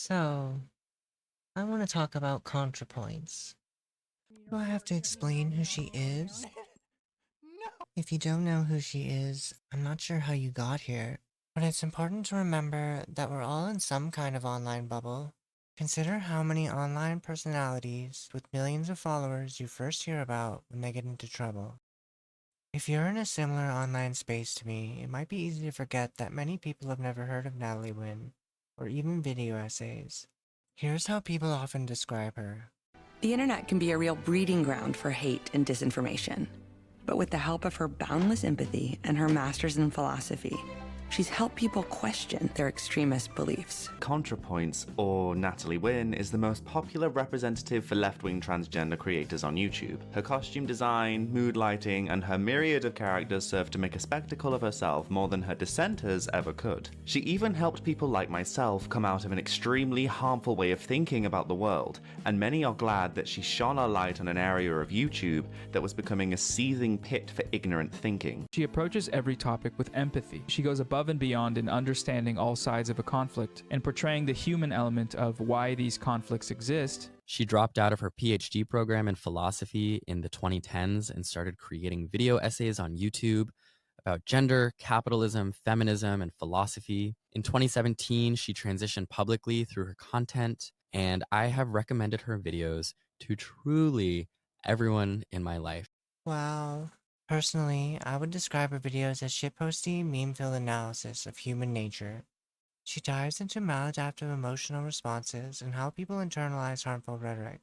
So, I want to talk about ContraPoints. Do I have to explain who she is? If you don't know who she is, I'm not sure how you got here, but it's important to remember that we're all in some kind of online bubble. Consider how many online personalities with millions of followers you first hear about when they get into trouble. If you're in a similar online space to me, it might be easy to forget that many people have never heard of Natalie Wynn, or even video essays. Here's how people often describe her. The internet can be a real breeding ground for hate and disinformation. But with the help of her boundless empathy and her master's in philosophy, she's helped people question their extremist beliefs. ContraPoints, or Natalie Wynn, is the most popular representative for left-wing transgender creators on YouTube. Her costume design, mood lighting, and her myriad of characters serve to make a spectacle of herself more than her dissenters ever could. She even helped people like myself come out of an extremely harmful way of thinking about the world, and many are glad that she shone a light on an area of YouTube that was becoming a seething pit for ignorant thinking. She approaches every topic with empathy. She goes above and beyond in understanding all sides of a conflict and portraying the human element of why these conflicts exist. She dropped out of her PhD program in philosophy in the 2010s and started creating video essays on YouTube about gender, capitalism, feminism, and philosophy. In 2017, she transitioned publicly through her content, and I have recommended her videos to truly everyone in my life. Wow. Personally, I would describe her videos as shitposty, meme-filled analysis of human nature. She dives into maladaptive emotional responses and how people internalize harmful rhetoric.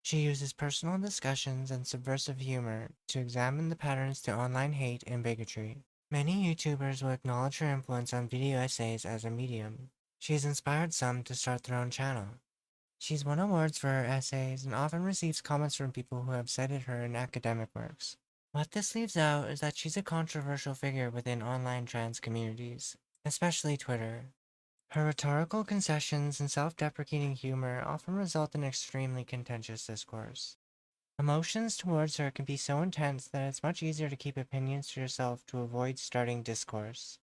She uses personal discussions and subversive humor to examine the patterns to online hate and bigotry. Many YouTubers will acknowledge her influence on video essays as a medium. She has inspired some to start their own channel. She's won awards for her essays and often receives comments from people who have cited her in academic works. What this leaves out is that she's a controversial figure within online trans communities, especially Twitter. Her rhetorical concessions and self-deprecating humor often result in extremely contentious discourse. Emotions towards her can be so intense that it's much easier to keep opinions to yourself to avoid starting discourse.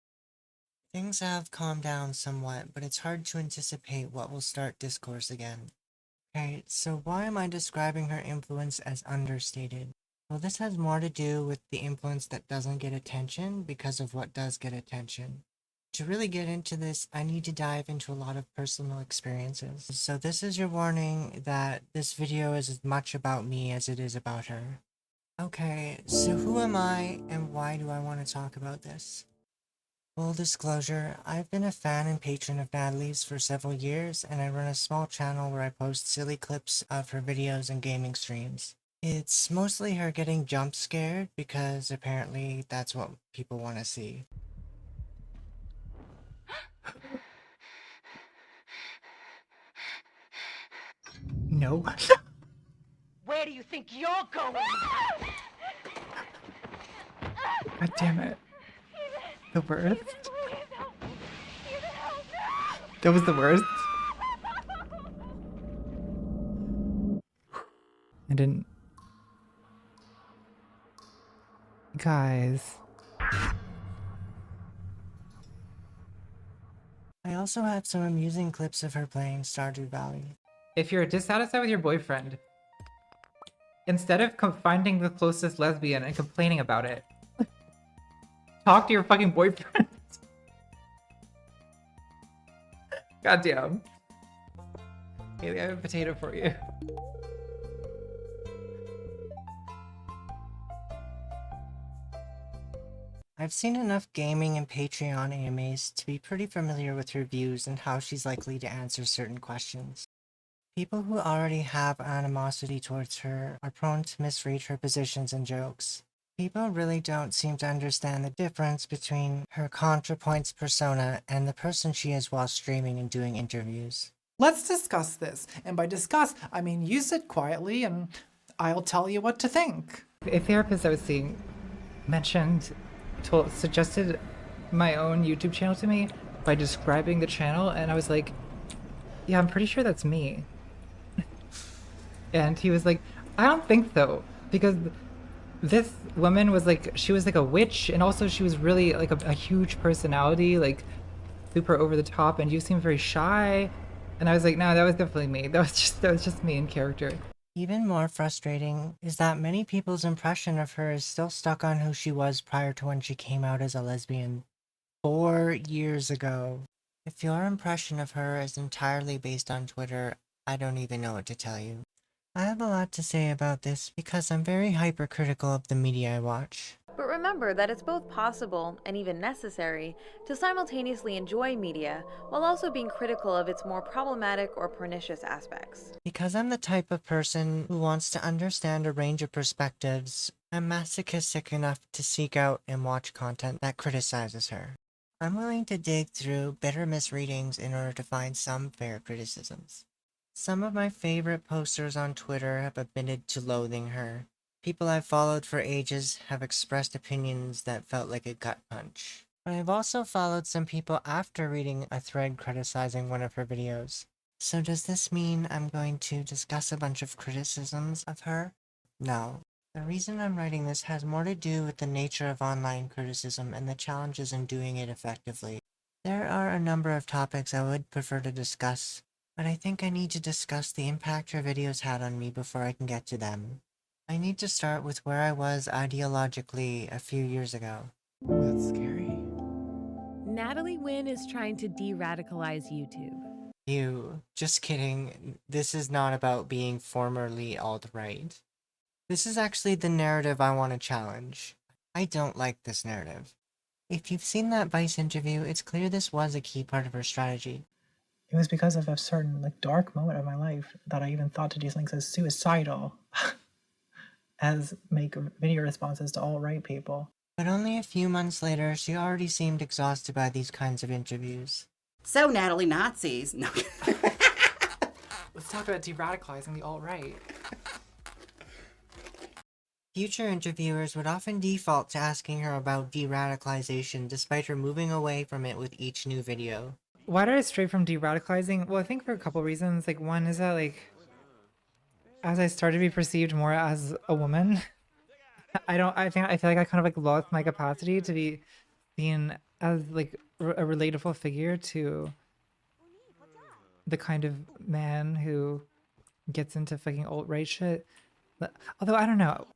Things have calmed down somewhat, but it's hard to anticipate what will start discourse again. Okay, so why am I describing her influence as understated? Well, this has more to do with the influence that doesn't get attention because of what does get attention. To really get into this, I need to dive into a lot of personal experiences. So this is your warning that this video is as much about me as it is about her. Okay, so who am I and why do I want to talk about this? Full disclosure, I've been a fan and patron of Natalie's for several years, and I run a small channel where I post silly clips of her videos and gaming streams. It's mostly her getting jump scared because apparently that's what people want to see. No. Where do you think you're going? God damn it. The worst? That was the worst? I didn't... Guys. I also have some amusing clips of her playing Stardew Valley. If you're dissatisfied with your boyfriend, instead of finding the closest lesbian and complaining about it, talk to your fucking boyfriend. Goddamn. Haley, I have a potato for you. I've seen enough gaming and Patreon AMAs to be pretty familiar with her views and how she's likely to answer certain questions. People who already have animosity towards her are prone to misread her positions and jokes. People really don't seem to understand the difference between her ContraPoints persona and the person she is while streaming and doing interviews. Let's discuss this. And by discuss, I mean use it quietly and I'll tell you what to think. A therapist I was seeing suggested my own YouTube channel to me by describing the channel, and I was like, yeah, I'm pretty sure that's me. And he was like, I don't think so, because this woman was like, she was like a witch, and also she was really like a huge personality, like super over the top, and you seem very shy. And I was like, no, that was definitely me. That was just me in character. Even more frustrating is that many people's impression of her is still stuck on who she was prior to when she came out as a lesbian 4 years ago. If your impression of her is entirely based on Twitter, I don't even know what to tell you. I have a lot to say about this because I'm very hypercritical of the media I watch. But remember that it's both possible, and even necessary, to simultaneously enjoy media while also being critical of its more problematic or pernicious aspects. Because I'm the type of person who wants to understand a range of perspectives, I'm masochistic enough to seek out and watch content that criticizes her. I'm willing to dig through bitter misreadings in order to find some fair criticisms. Some of my favorite posters on Twitter have admitted to loathing her. People I've followed for ages have expressed opinions that felt like a gut punch. But I've also followed some people after reading a thread criticizing one of her videos. So does this mean I'm going to discuss a bunch of criticisms of her? No. The reason I'm writing this has more to do with the nature of online criticism and the challenges in doing it effectively. There are a number of topics I would prefer to discuss, but I think I need to discuss the impact her videos had on me before I can get to them. I need to start with where I was ideologically a few years ago. Ooh, that's scary. Natalie Wynn is trying to de-radicalize YouTube. Just kidding. This is not about being formerly alt-right. This is actually the narrative I want to challenge. I don't like this narrative. If you've seen that Vice interview, it's clear this was a key part of her strategy. It was because of a certain dark moment of my life that I even thought to do something so suicidal as make video responses to alt-right people. But only a few months later, she already seemed exhausted by these kinds of interviews. So, Natalie, Nazis. No. Let's talk about de-radicalizing the alt-right. Future interviewers would often default to asking her about de-radicalization despite her moving away from it with each new video. Why did I stray from de-radicalizing? Well, I think for a couple reasons. One is that, as I started to be perceived more as a woman, I feel like I kind of lost my capacity to be seen as a relatable figure to the kind of man who gets into fucking alt-right shit. Although I don't know,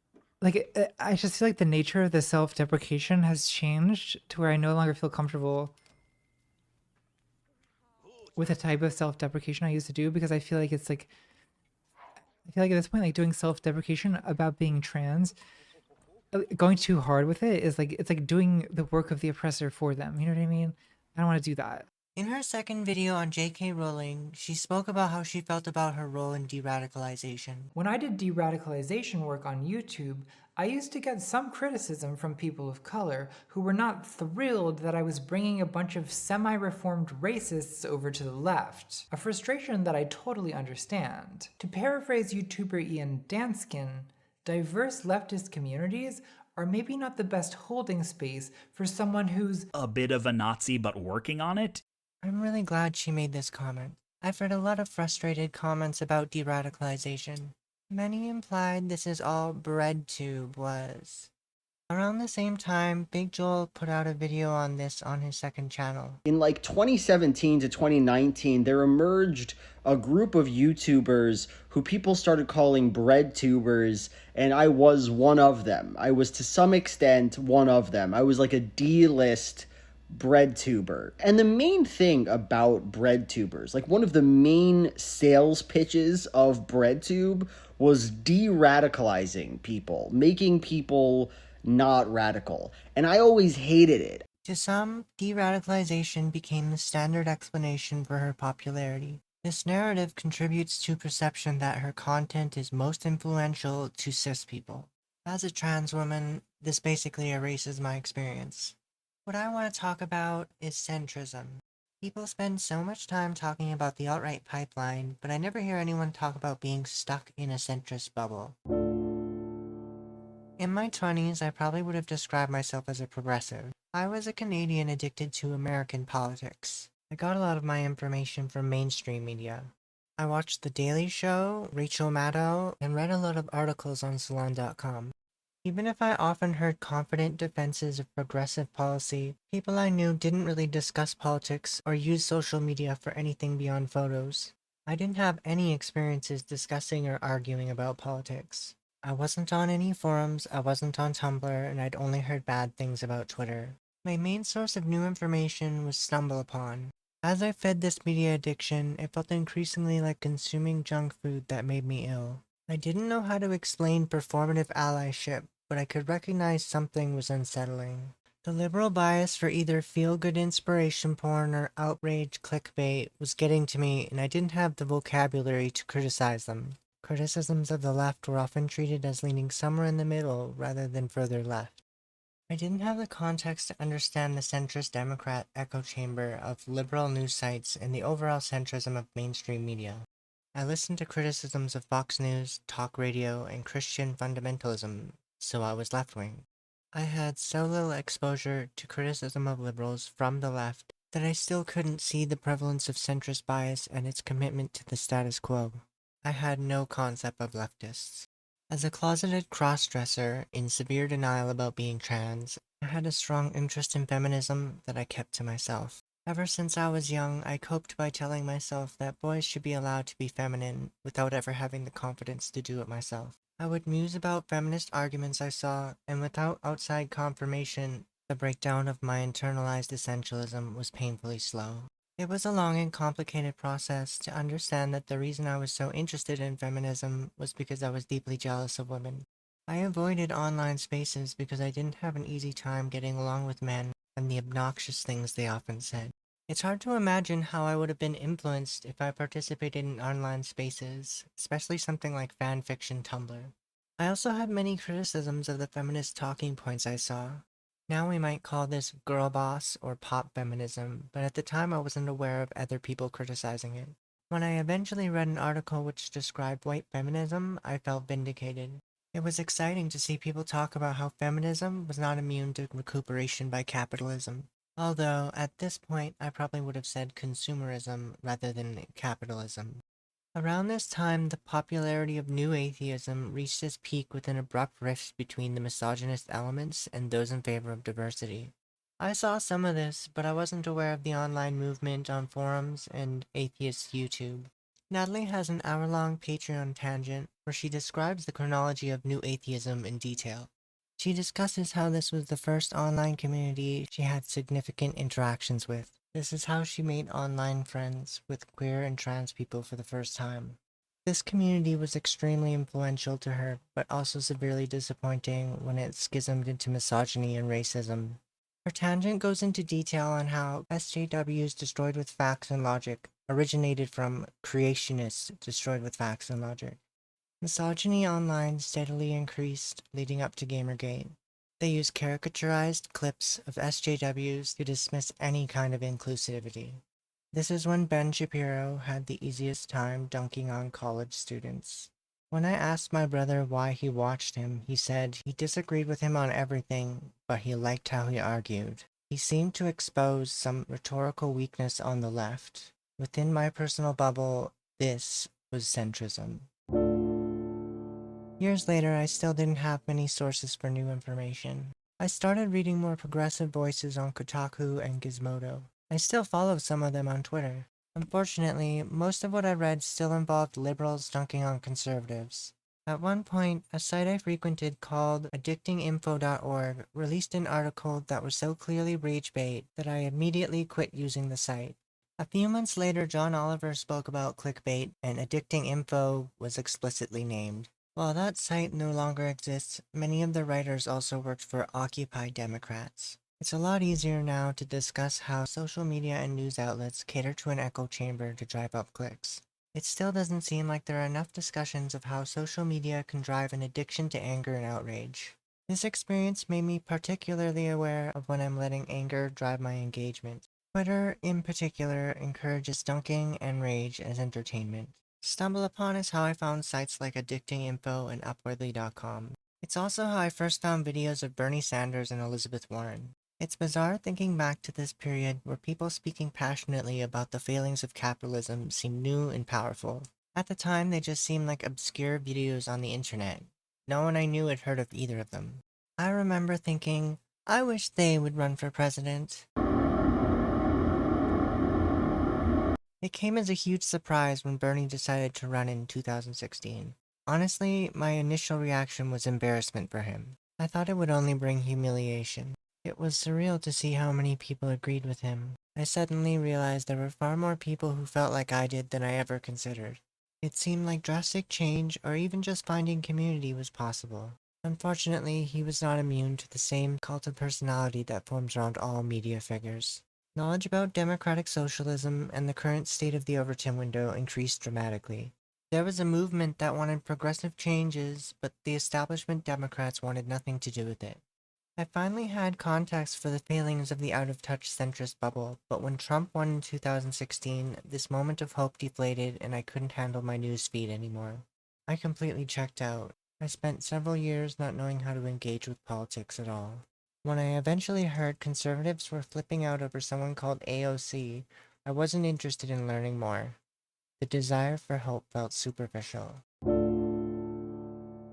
I just feel like the nature of the self-deprecation has changed to where I no longer feel comfortable with the type of self-deprecation I used to do, because I feel like I feel like at this point, doing self-deprecation about being trans, going too hard with it is it's doing the work of the oppressor for them. You know what I mean? I don't want to do that. In her second video on J.K. Rowling, she spoke about how she felt about her role in de-radicalization. When I did de-radicalization work on YouTube, I used to get some criticism from people of color who were not thrilled that I was bringing a bunch of semi-reformed racists over to the left, a frustration that I totally understand. To paraphrase YouTuber Ian Danskin, diverse leftist communities are maybe not the best holding space for someone who's a bit of a Nazi but working on it. I'm really glad she made this comment. I've read a lot of frustrated comments about de-radicalization. Many implied this is all BreadTube was. Around the same time, Big Joel put out a video on this on his second channel. In 2017 to 2019, there emerged a group of YouTubers who people started calling BreadTubers, and I was one of them. I was to some extent one of them. I was like a D-list BreadTuber. And the main thing about BreadTubers, one of the main sales pitches of BreadTube was de-radicalizing people, making people not radical. And I always hated it. To some, de-radicalization became the standard explanation for her popularity. This narrative contributes to perception that her content is most influential to cis people. As a trans woman, this basically erases my experience. What I want to talk about is centrism. People spend so much time talking about the alt-right pipeline, but I never hear anyone talk about being stuck in a centrist bubble. In my 20s, I probably would have described myself as a progressive. I was a Canadian addicted to American politics. I got a lot of my information from mainstream media. I watched The Daily Show, Rachel Maddow, and read a lot of articles on Salon.com. Even if I often heard confident defenses of progressive policy, people I knew didn't really discuss politics or use social media for anything beyond photos. I didn't have any experiences discussing or arguing about politics. I wasn't on any forums, I wasn't on Tumblr, and I'd only heard bad things about Twitter. My main source of new information was Stumble Upon. As I fed this media addiction, it felt increasingly like consuming junk food that made me ill. I didn't know how to explain performative allyship, but I could recognize something was unsettling. The liberal bias for either feel-good inspiration porn or outrage clickbait was getting to me, and I didn't have the vocabulary to criticize them. Criticisms of the left were often treated as leaning somewhere in the middle rather than further left. I didn't have the context to understand the centrist Democrat echo chamber of liberal news sites and the overall centrism of mainstream media. I listened to criticisms of Fox News, talk radio, and Christian fundamentalism, so I was left-wing. I had so little exposure to criticism of liberals from the left that I still couldn't see the prevalence of centrist bias and its commitment to the status quo. I had no concept of leftists. As a closeted cross-dresser in severe denial about being trans, I had a strong interest in feminism that I kept to myself. Ever since I was young, I coped by telling myself that boys should be allowed to be feminine without ever having the confidence to do it myself. I would muse about feminist arguments I saw, and without outside confirmation, the breakdown of my internalized essentialism was painfully slow. It was a long and complicated process to understand that the reason I was so interested in feminism was because I was deeply jealous of women. I avoided online spaces because I didn't have an easy time getting along with men and the obnoxious things they often said. It's hard to imagine how I would have been influenced if I participated in online spaces, especially something like fanfiction Tumblr. I also had many criticisms of the feminist talking points I saw. Now we might call this girl boss or pop feminism, but at the time I wasn't aware of other people criticizing it. When I eventually read an article which described white feminism, I felt vindicated. It was exciting to see people talk about how feminism was not immune to recuperation by capitalism. Although, at this point, I probably would have said consumerism rather than capitalism. Around this time, the popularity of New Atheism reached its peak with an abrupt rift between the misogynist elements and those in favor of diversity. I saw some of this, but I wasn't aware of the online movement on forums and atheist YouTube. Natalie has an hour-long Patreon tangent where she describes the chronology of New Atheism in detail. She discusses how this was the first online community she had significant interactions with. This is how she made online friends with queer and trans people for the first time. This community was extremely influential to her, but also severely disappointing when it schismed into misogyny and racism. Her tangent goes into detail on how SJWs destroyed with facts and logic originated from creationists destroyed with facts and logic. Misogyny online steadily increased leading up to Gamergate. They used caricaturized clips of SJWs to dismiss any kind of inclusivity. This is when Ben Shapiro had the easiest time dunking on college students. When I asked my brother why he watched him, he said he disagreed with him on everything, but he liked how he argued. He seemed to expose some rhetorical weakness on the left. Within my personal bubble, this was centrism. Years later, I still didn't have many sources for new information. I started reading more progressive voices on Kotaku and Gizmodo. I still follow some of them on Twitter. Unfortunately, most of what I read still involved liberals dunking on conservatives. At one point, a site I frequented called addictinginfo.org released an article that was so clearly rage bait that I immediately quit using the site. A few months later, John Oliver spoke about clickbait, and Addicting Info was explicitly named. While that site no longer exists, many of the writers also worked for Occupy Democrats. It's a lot easier now to discuss how social media and news outlets cater to an echo chamber to drive up clicks. It still doesn't seem like there are enough discussions of how social media can drive an addiction to anger and outrage. This experience made me particularly aware of when I'm letting anger drive my engagement. Twitter, in particular, encourages dunking and rage as entertainment. Stumble Upon is how I found sites like Addicting Info and Upworthy.com. It's also how I first found videos of Bernie Sanders and Elizabeth Warren. It's bizarre thinking back to this period where people speaking passionately about the failings of capitalism seemed new and powerful. At the time, they just seemed like obscure videos on the internet. no one I knew had heard of either of them. I remember thinking, I wish they would run for president. It came as a huge surprise when Bernie decided to run in 2016. Honestly, my initial reaction was embarrassment for him. I thought it would only bring humiliation. It was surreal to see how many people agreed with him. I suddenly realized there were far more people who felt like I did than I ever considered. It seemed like drastic change, or even just finding community, was possible. Unfortunately, he was not immune to the same cult of personality that forms around all media figures. Knowledge about democratic socialism and the current state of the Overton window increased dramatically. There was a movement that wanted progressive changes, but the establishment Democrats wanted nothing to do with it. I finally had context for the failings of the out-of-touch centrist bubble, but when Trump won in 2016, this moment of hope deflated and I couldn't handle my news feed anymore. I completely checked out. I spent several years not knowing how to engage with politics at all. When I eventually heard conservatives were flipping out over someone called AOC, I wasn't interested in learning more. The desire for hope felt superficial.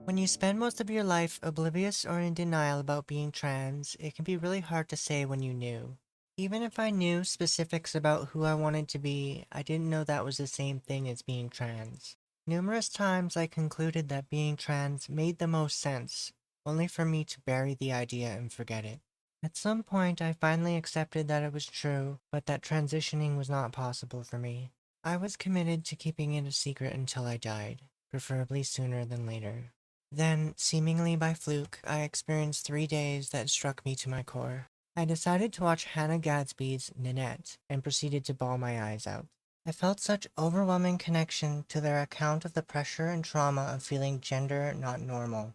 When you spend most of your life oblivious or in denial about being trans, it can be really hard to say when you knew. Even if I knew specifics about who I wanted to be, I didn't know that was the same thing as being trans. Numerous times I concluded that being trans made the most sense, only for me to bury the idea and forget it. At some point I finally accepted that it was true, but that transitioning was not possible for me. I was committed to keeping it a secret until I died, preferably sooner than later. Then, seemingly by fluke, I experienced 3 days that struck me to my core. I decided to watch Hannah Gadsby's Nanette and proceeded to bawl my eyes out. I felt such overwhelming connection to their account of the pressure and trauma of feeling gender not normal.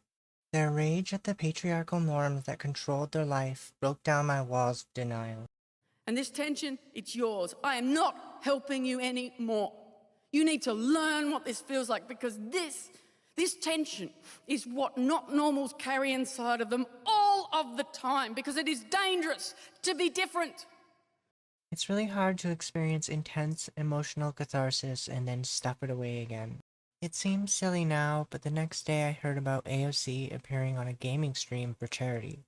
Their rage at the patriarchal norms that controlled their life broke down my walls of denial. And this tension, it's yours. I am not helping you anymore. You need to learn what this feels like, because this tension is what not normals carry inside of them all of the time, because it is dangerous to be different. It's really hard to experience intense emotional catharsis and then stuff it away again. It seems silly now, but the next day I heard about AOC appearing on a gaming stream for charity.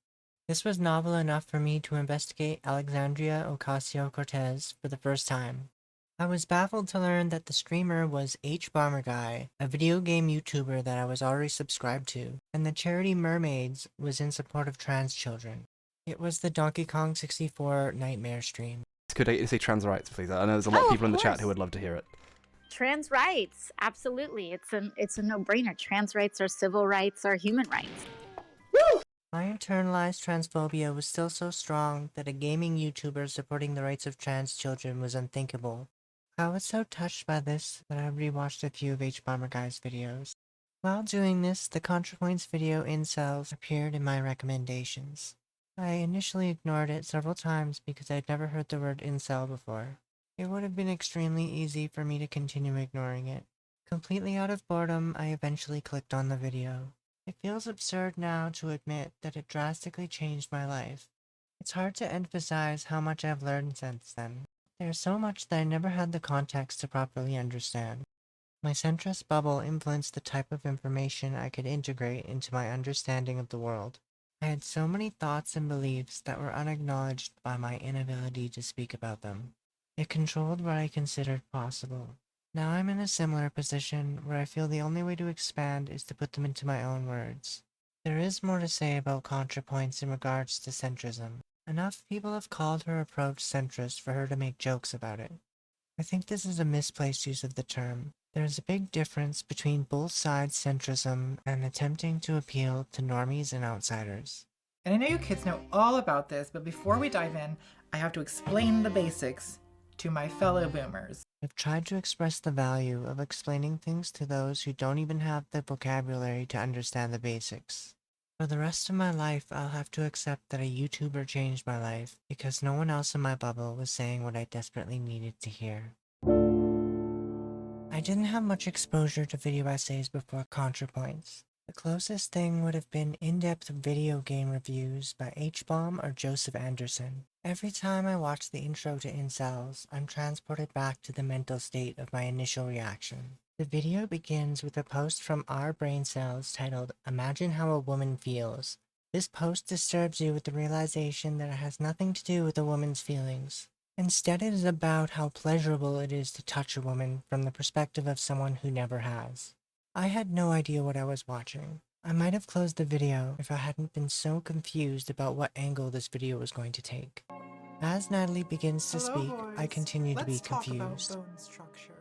This was novel enough for me to investigate Alexandria Ocasio-Cortez for the first time. I was baffled to learn that the streamer was HBomberGuy, a video game YouTuber that I was already subscribed to, and the charity Mermaids was in support of trans children. It was the Donkey Kong 64 Nightmare stream. Could I say trans rights, please? I know there's a lot of people in the chat who would love to hear it. Trans rights, absolutely. It's a no-brainer. Trans rights are civil rights, are human rights. Woo! My internalized transphobia was still so strong that a gaming YouTuber supporting the rights of trans children was unthinkable. I was so touched by this that I rewatched a few of HBomberGuy's videos. While doing this, the ContraPoints video incels appeared in my recommendations. I initially ignored it several times because I'd never heard the word incel before. It would have been extremely easy for me to continue ignoring it. Completely out of boredom, I eventually clicked on the video. It feels absurd now to admit that it drastically changed my life. It's hard to emphasize how much I've learned since then. There's so much that I never had the context to properly understand. My centrist bubble influenced the type of information I could integrate into my understanding of the world. I had so many thoughts and beliefs that were unacknowledged by my inability to speak about them. It controlled what I considered possible. Now I'm in a similar position where I feel the only way to expand is to put them into my own words. There is more to say about ContraPoints in regards to centrism. Enough people have called her approach centrist for her to make jokes about it. I think this is a misplaced use of the term. There is a big difference between both sides centrism and attempting to appeal to normies and outsiders. And I know you kids know all about this, but before we dive in, I have to explain the basics to my fellow boomers. I've tried to express the value of explaining things to those who don't even have the vocabulary to understand the basics. For the rest of my life, I'll have to accept that a YouTuber changed my life because no one else in my bubble was saying what I desperately needed to hear. I didn't have much exposure to video essays before ContraPoints. The closest thing would have been in-depth video game reviews by HBomb or Joseph Anderson. Every time I watch the intro to Incels, I'm transported back to the mental state of my initial reaction. The video begins with a post from Our Brain Cells titled, "Imagine How a Woman Feels." This post disturbs you with the realization that it has nothing to do with a woman's feelings. Instead, it is about how pleasurable it is to touch a woman from the perspective of someone who never has. I had no idea what I was watching. I might have closed the video if I hadn't been so confused about what angle this video was going to take. As Natalie begins to speak, I continue to be confused. Bone structure.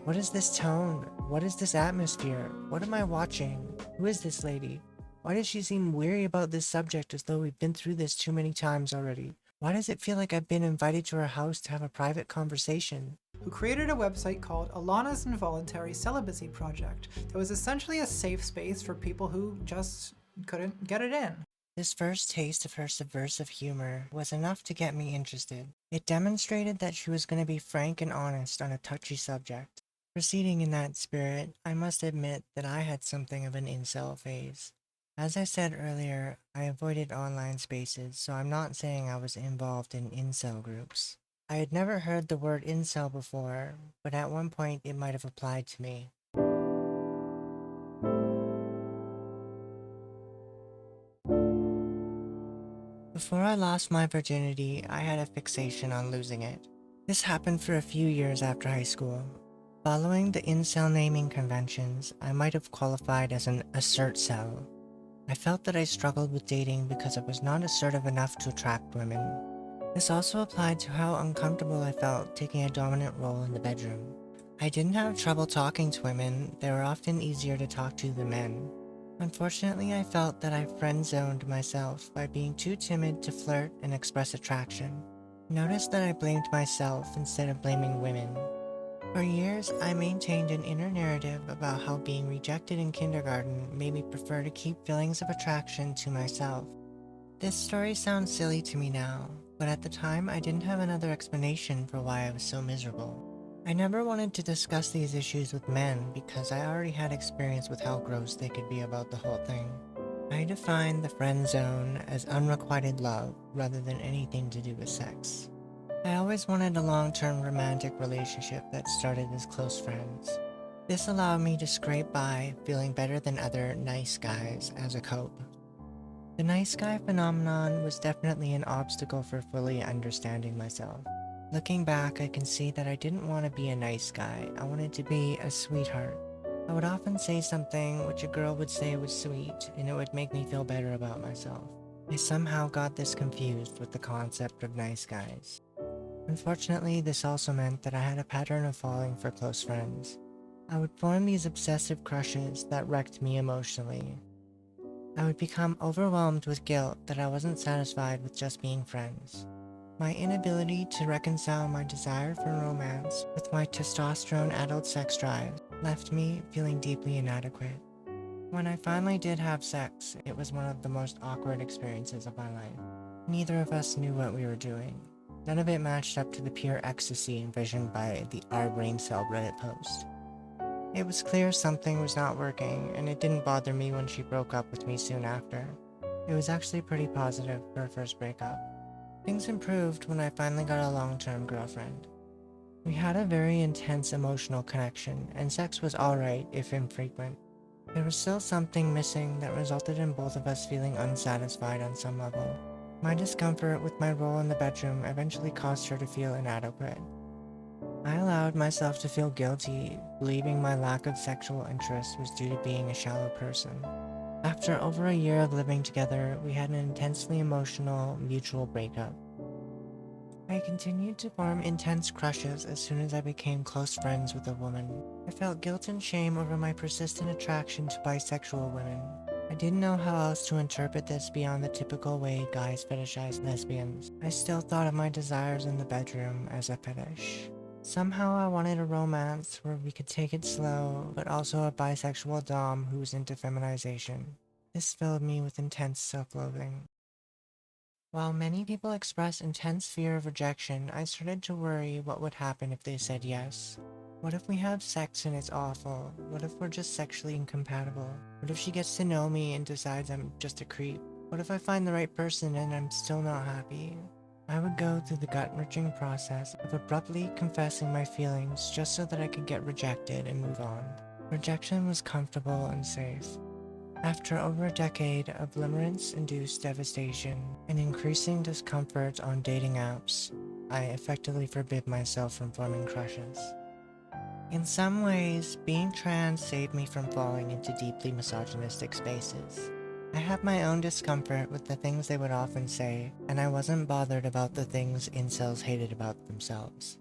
What is this tone? What is this atmosphere? What am I watching? Who is this lady? Why does she seem weary about this subject as though we've been through this too many times already? Why does it feel like I've been invited to her house to have a private conversation? Who created a website called Alana's Involuntary Celibacy Project that was essentially a safe space for people who just couldn't get it in. This first taste of her subversive humor was enough to get me interested. It demonstrated that she was going to be frank and honest on a touchy subject. Proceeding in that spirit, I must admit that I had something of an incel phase. As I said earlier, I avoided online spaces, so I'm not saying I was involved in incel groups. I had never heard the word incel before, but at one point it might have applied to me. Before I lost my virginity, I had a fixation on losing it. This happened for a few years after high school. Following the incel naming conventions, I might have qualified as an assert-cel. I felt that I struggled with dating because I was not assertive enough to attract women. This also applied to how uncomfortable I felt taking a dominant role in the bedroom. I didn't have trouble talking to women, they were often easier to talk to than men. Unfortunately, I felt that I friend-zoned myself by being too timid to flirt and express attraction. Notice that I blamed myself instead of blaming women. For years, I maintained an inner narrative about how being rejected in kindergarten made me prefer to keep feelings of attraction to myself. This story sounds silly to me now, but at the time I didn't have another explanation for why I was so miserable. I never wanted to discuss these issues with men because I already had experience with how gross they could be about the whole thing. I defined the friend zone as unrequited love rather than anything to do with sex. I always wanted a long-term romantic relationship that started as close friends. This allowed me to scrape by, feeling better than other nice guys as a cope. The nice guy phenomenon was definitely an obstacle for fully understanding myself. Looking back, I can see that I didn't want to be a nice guy, I wanted to be a sweetheart. I would often say something which a girl would say was sweet, and it would make me feel better about myself. I somehow got this confused with the concept of nice guys. Unfortunately, this also meant that I had a pattern of falling for close friends. I would form these obsessive crushes that wrecked me emotionally. I would become overwhelmed with guilt that I wasn't satisfied with just being friends. My inability to reconcile my desire for romance with my testosterone adult sex drive left me feeling deeply inadequate. When I finally did have sex, it was one of the most awkward experiences of my life. Neither of us knew what we were doing. None of it matched up to the pure ecstasy envisioned by the Our Brain Cell Reddit post. It was clear something was not working, and it didn't bother me when she broke up with me soon after. It was actually pretty positive for a first breakup. Things improved when I finally got a long-term girlfriend. We had a very intense emotional connection, and sex was alright if infrequent. There was still something missing that resulted in both of us feeling unsatisfied on some level. My discomfort with my role in the bedroom eventually caused her to feel inadequate. I allowed myself to feel guilty, believing my lack of sexual interest was due to being a shallow person. After over a year of living together, we had an intensely emotional, mutual breakup. I continued to form intense crushes as soon as I became close friends with a woman. I felt guilt and shame over my persistent attraction to bisexual women. I didn't know how else to interpret this beyond the typical way guys fetishize lesbians. I still thought of my desires in the bedroom as a fetish. Somehow I wanted a romance where we could take it slow, but also a bisexual dom who was into feminization. This filled me with intense self-loathing. While many people express intense fear of rejection, I started to worry what would happen if they said yes. What if we have sex and it's awful? What if we're just sexually incompatible? What if she gets to know me and decides I'm just a creep? What if I find the right person and I'm still not happy? I would go through the gut-wrenching process of abruptly confessing my feelings just so that I could get rejected and move on. Rejection was comfortable and safe. After over a decade of limerence-induced devastation and increasing discomfort on dating apps, I effectively forbid myself from forming crushes. In some ways, being trans saved me from falling into deeply misogynistic spaces. I had my own discomfort with the things they would often say, and I wasn't bothered about the things incels hated about themselves.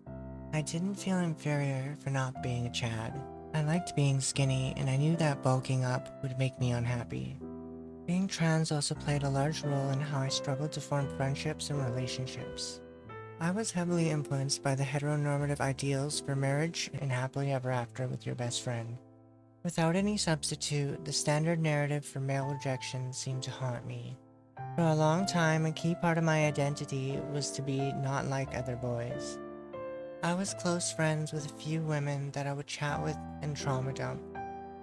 I didn't feel inferior for not being a Chad. I liked being skinny, and I knew that bulking up would make me unhappy. Being trans also played a large role in how I struggled to form friendships and relationships. I was heavily influenced by the heteronormative ideals for marriage and happily ever after with your best friend. Without any substitute, the standard narrative for male rejection seemed to haunt me. For a long time, a key part of my identity was to be not like other boys. I was close friends with a few women that I would chat with and trauma dump.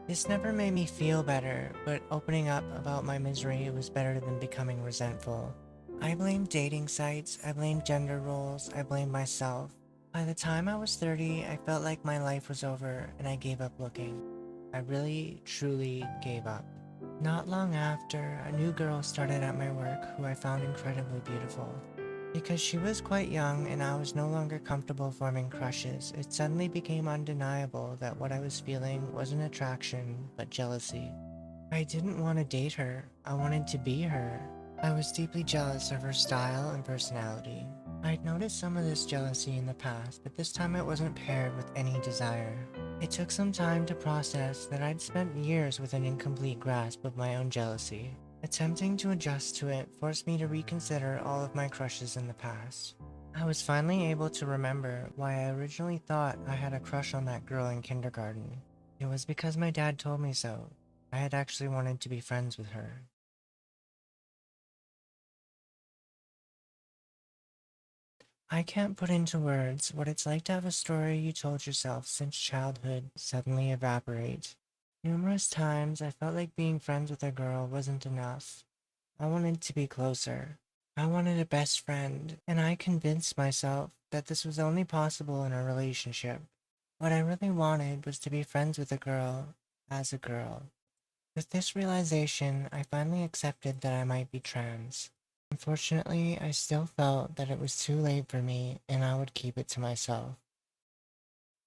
This never made me feel better, but opening up about my misery was better than becoming resentful. I blamed dating sites, I blamed gender roles, I blamed myself. By the time I was 30, I felt like my life was over and I gave up looking. I really, truly gave up. Not long after, a new girl started at my work who I found incredibly beautiful. Because she was quite young and I was no longer comfortable forming crushes, it suddenly became undeniable that what I was feeling wasn't attraction, but jealousy. I didn't want to date her, I wanted to be her. I was deeply jealous of her style and personality. I'd noticed some of this jealousy in the past, but this time it wasn't paired with any desire. It took some time to process that I'd spent years with an incomplete grasp of my own jealousy. Attempting to adjust to it forced me to reconsider all of my crushes in the past. I was finally able to remember why I originally thought I had a crush on that girl in kindergarten. It was because my dad told me so. I had actually wanted to be friends with her. I can't put into words what it's like to have a story you told yourself since childhood suddenly evaporate. Numerous times I felt like being friends with a girl wasn't enough. I wanted to be closer. I wanted a best friend, and I convinced myself that this was only possible in a relationship. What I really wanted was to be friends with a girl, as a girl. With this realization, I finally accepted that I might be trans. Unfortunately, I still felt that it was too late for me and I would keep it to myself.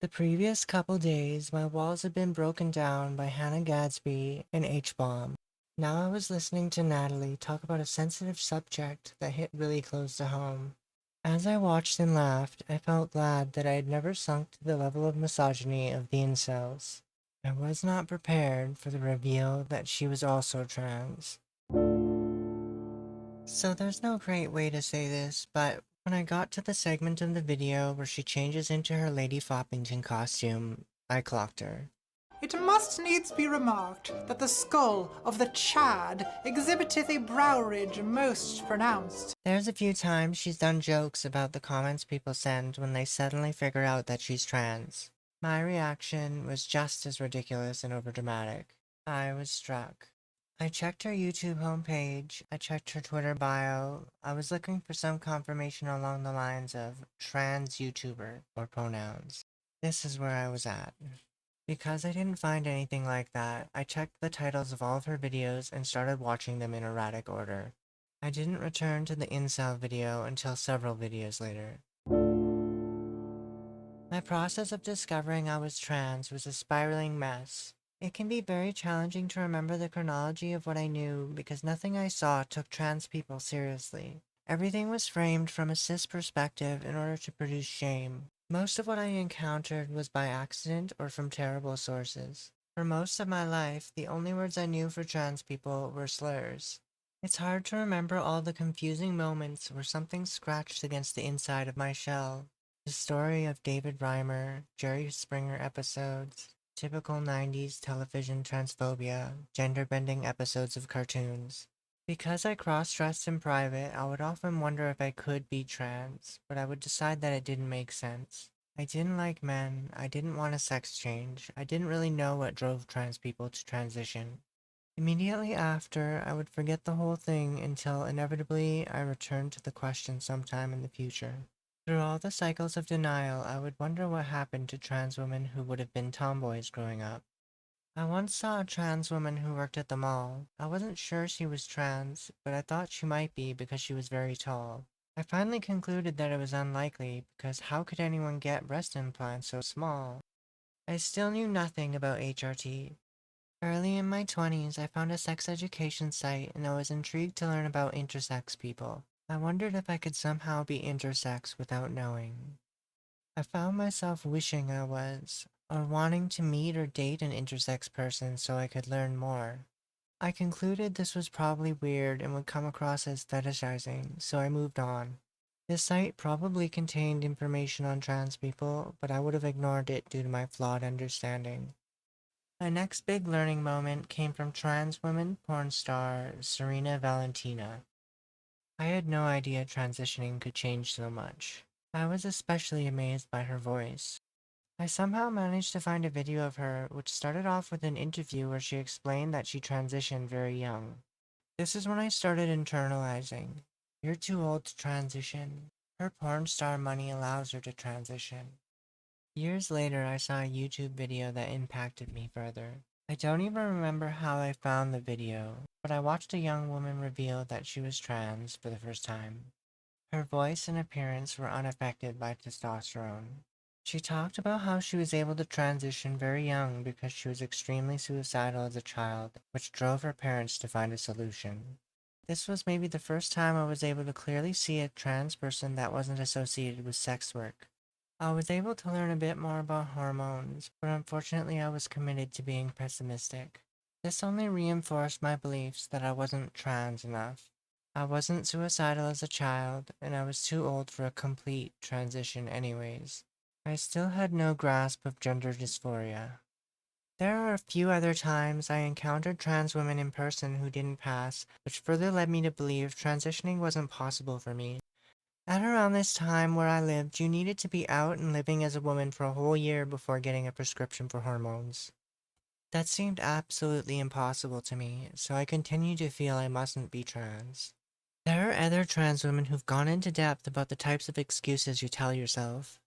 The previous couple days, my walls had been broken down by Hannah Gadsby and H-Bomb. Now I was listening to Natalie talk about a sensitive subject that hit really close to home. As I watched and laughed, I felt glad that I had never sunk to the level of misogyny of the incels. I was not prepared for the reveal that she was also trans. So there's no great way to say this, but when I got to the segment of the video where she changes into her Lady Foppington costume, I clocked her. It must needs be remarked that the skull of the Chad exhibiteth a brow ridge most pronounced. There's a few times she's done jokes about the comments people send when they suddenly figure out that she's trans. My reaction was just as ridiculous and overdramatic. I was struck. I checked her YouTube homepage, I checked her Twitter bio, I was looking for some confirmation along the lines of trans YouTuber or pronouns. This is where I was at. Because I didn't find anything like that, I checked the titles of all of her videos and started watching them in erratic order. I didn't return to the incel video until several videos later. My process of discovering I was trans was a spiraling mess. It can be very challenging to remember the chronology of what I knew because nothing I saw took trans people seriously. Everything was framed from a cis perspective in order to produce shame. Most of what I encountered was by accident or from terrible sources. For most of my life, the only words I knew for trans people were slurs. It's hard to remember all the confusing moments where something scratched against the inside of my shell. The story of David Reimer, Jerry Springer episodes, typical 90s television transphobia, gender-bending episodes of cartoons. Because I cross-dressed in private, I would often wonder if I could be trans, but I would decide that it didn't make sense. I didn't like men, I didn't want a sex change, I didn't really know what drove trans people to transition. Immediately after, I would forget the whole thing until inevitably I returned to the question sometime in the future. Through all the cycles of denial, I would wonder what happened to trans women who would have been tomboys growing up. I once saw a trans woman who worked at the mall. I wasn't sure she was trans, but I thought she might be because she was very tall. I finally concluded that it was unlikely because how could anyone get breast implants so small? I still knew nothing about HRT. Early in my 20s, I found a sex education site and I was intrigued to learn about intersex people. I wondered if I could somehow be intersex without knowing. I found myself wishing I was, or wanting to meet or date an intersex person so I could learn more. I concluded this was probably weird and would come across as fetishizing, so I moved on. This site probably contained information on trans people, but I would have ignored it due to my flawed understanding. My next big learning moment came from trans woman porn star Serena Valentina. I had no idea transitioning could change so much. I was especially amazed by her voice. I somehow managed to find a video of her, which started off with an interview where she explained that she transitioned very young. This is when I started internalizing. You're too old to transition. Her porn star money allows her to transition. Years later, I saw a YouTube video that impacted me further. I don't even remember how I found the video, but I watched a young woman reveal that she was trans for the first time. Her voice and appearance were unaffected by testosterone. She talked about how she was able to transition very young because she was extremely suicidal as a child, which drove her parents to find a solution. This was maybe the first time I was able to clearly see a trans person that wasn't associated with sex work. I was able to learn a bit more about hormones, but unfortunately I was committed to being pessimistic. This only reinforced my beliefs that I wasn't trans enough. I wasn't suicidal as a child, and I was too old for a complete transition anyways. I still had no grasp of gender dysphoria. There are a few other times I encountered trans women in person who didn't pass, which further led me to believe transitioning wasn't possible for me. At around this time where I lived, you needed to be out and living as a woman for a whole year before getting a prescription for hormones. That seemed absolutely impossible to me, so I continued to feel I mustn't be trans. There are other trans women who've gone into depth about the types of excuses you tell yourself.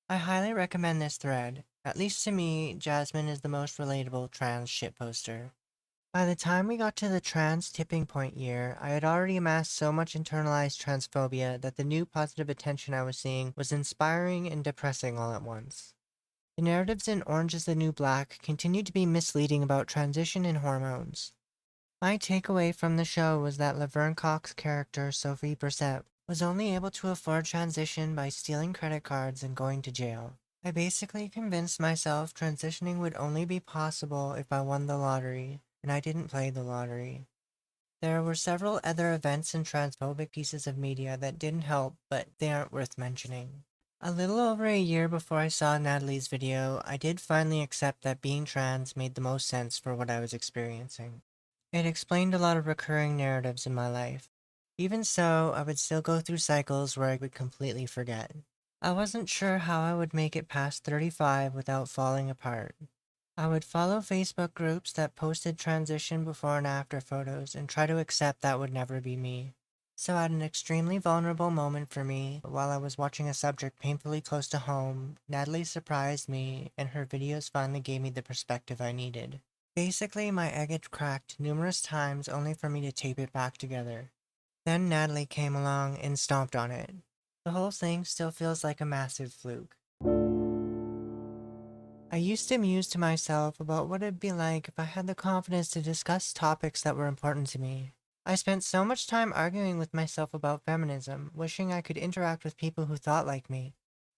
I highly recommend this thread. At least to me, Jasmine is the most relatable trans shitposter. By the time we got to the trans tipping point year, I had already amassed so much internalized transphobia that the new positive attention I was seeing was inspiring and depressing all at once. The narratives in Orange is the New Black continued to be misleading about transition and hormones. My takeaway from the show was that Laverne Cox's character, Sophie Brissette, was only able to afford transition by stealing credit cards and going to jail. I basically convinced myself transitioning would only be possible if I won the lottery, and I didn't play the lottery. There were several other events and transphobic pieces of media that didn't help, but they aren't worth mentioning. A little over a year before I saw Natalie's video, I did finally accept that being trans made the most sense for what I was experiencing. It explained a lot of recurring narratives in my life. Even so, I would still go through cycles where I would completely forget. I wasn't sure how I would make it past 35 without falling apart. I would follow Facebook groups that posted transition before and after photos and try to accept that would never be me. So at an extremely vulnerable moment for me, while I was watching a subject painfully close to home, Natalie surprised me and her videos finally gave me the perspective I needed. Basically, my egg had cracked numerous times only for me to tape it back together. Then Natalie came along and stomped on it. The whole thing still feels like a massive fluke. I used to muse to myself about what it'd be like if I had the confidence to discuss topics that were important to me. I spent so much time arguing with myself about feminism, wishing I could interact with people who thought like me.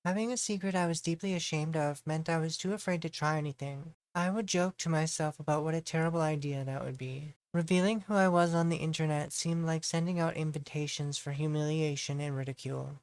Having a secret I was deeply ashamed of meant I was too afraid to try anything. I would joke to myself about what a terrible idea that would be. Revealing who I was on the internet seemed like sending out invitations for humiliation and ridicule.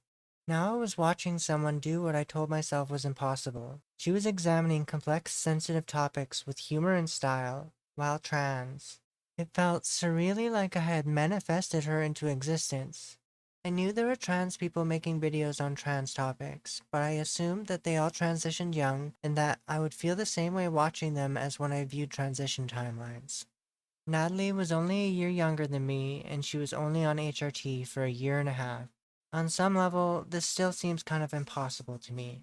Now I was watching someone do what I told myself was impossible. She was examining complex, sensitive topics with humor and style, while trans. It felt surreally like I had manifested her into existence. I knew there were trans people making videos on trans topics, but I assumed that they all transitioned young and that I would feel the same way watching them as when I viewed transition timelines. Natalie was only a year younger than me, and she was only on HRT for a year and a half. On some level, this still seems kind of impossible to me.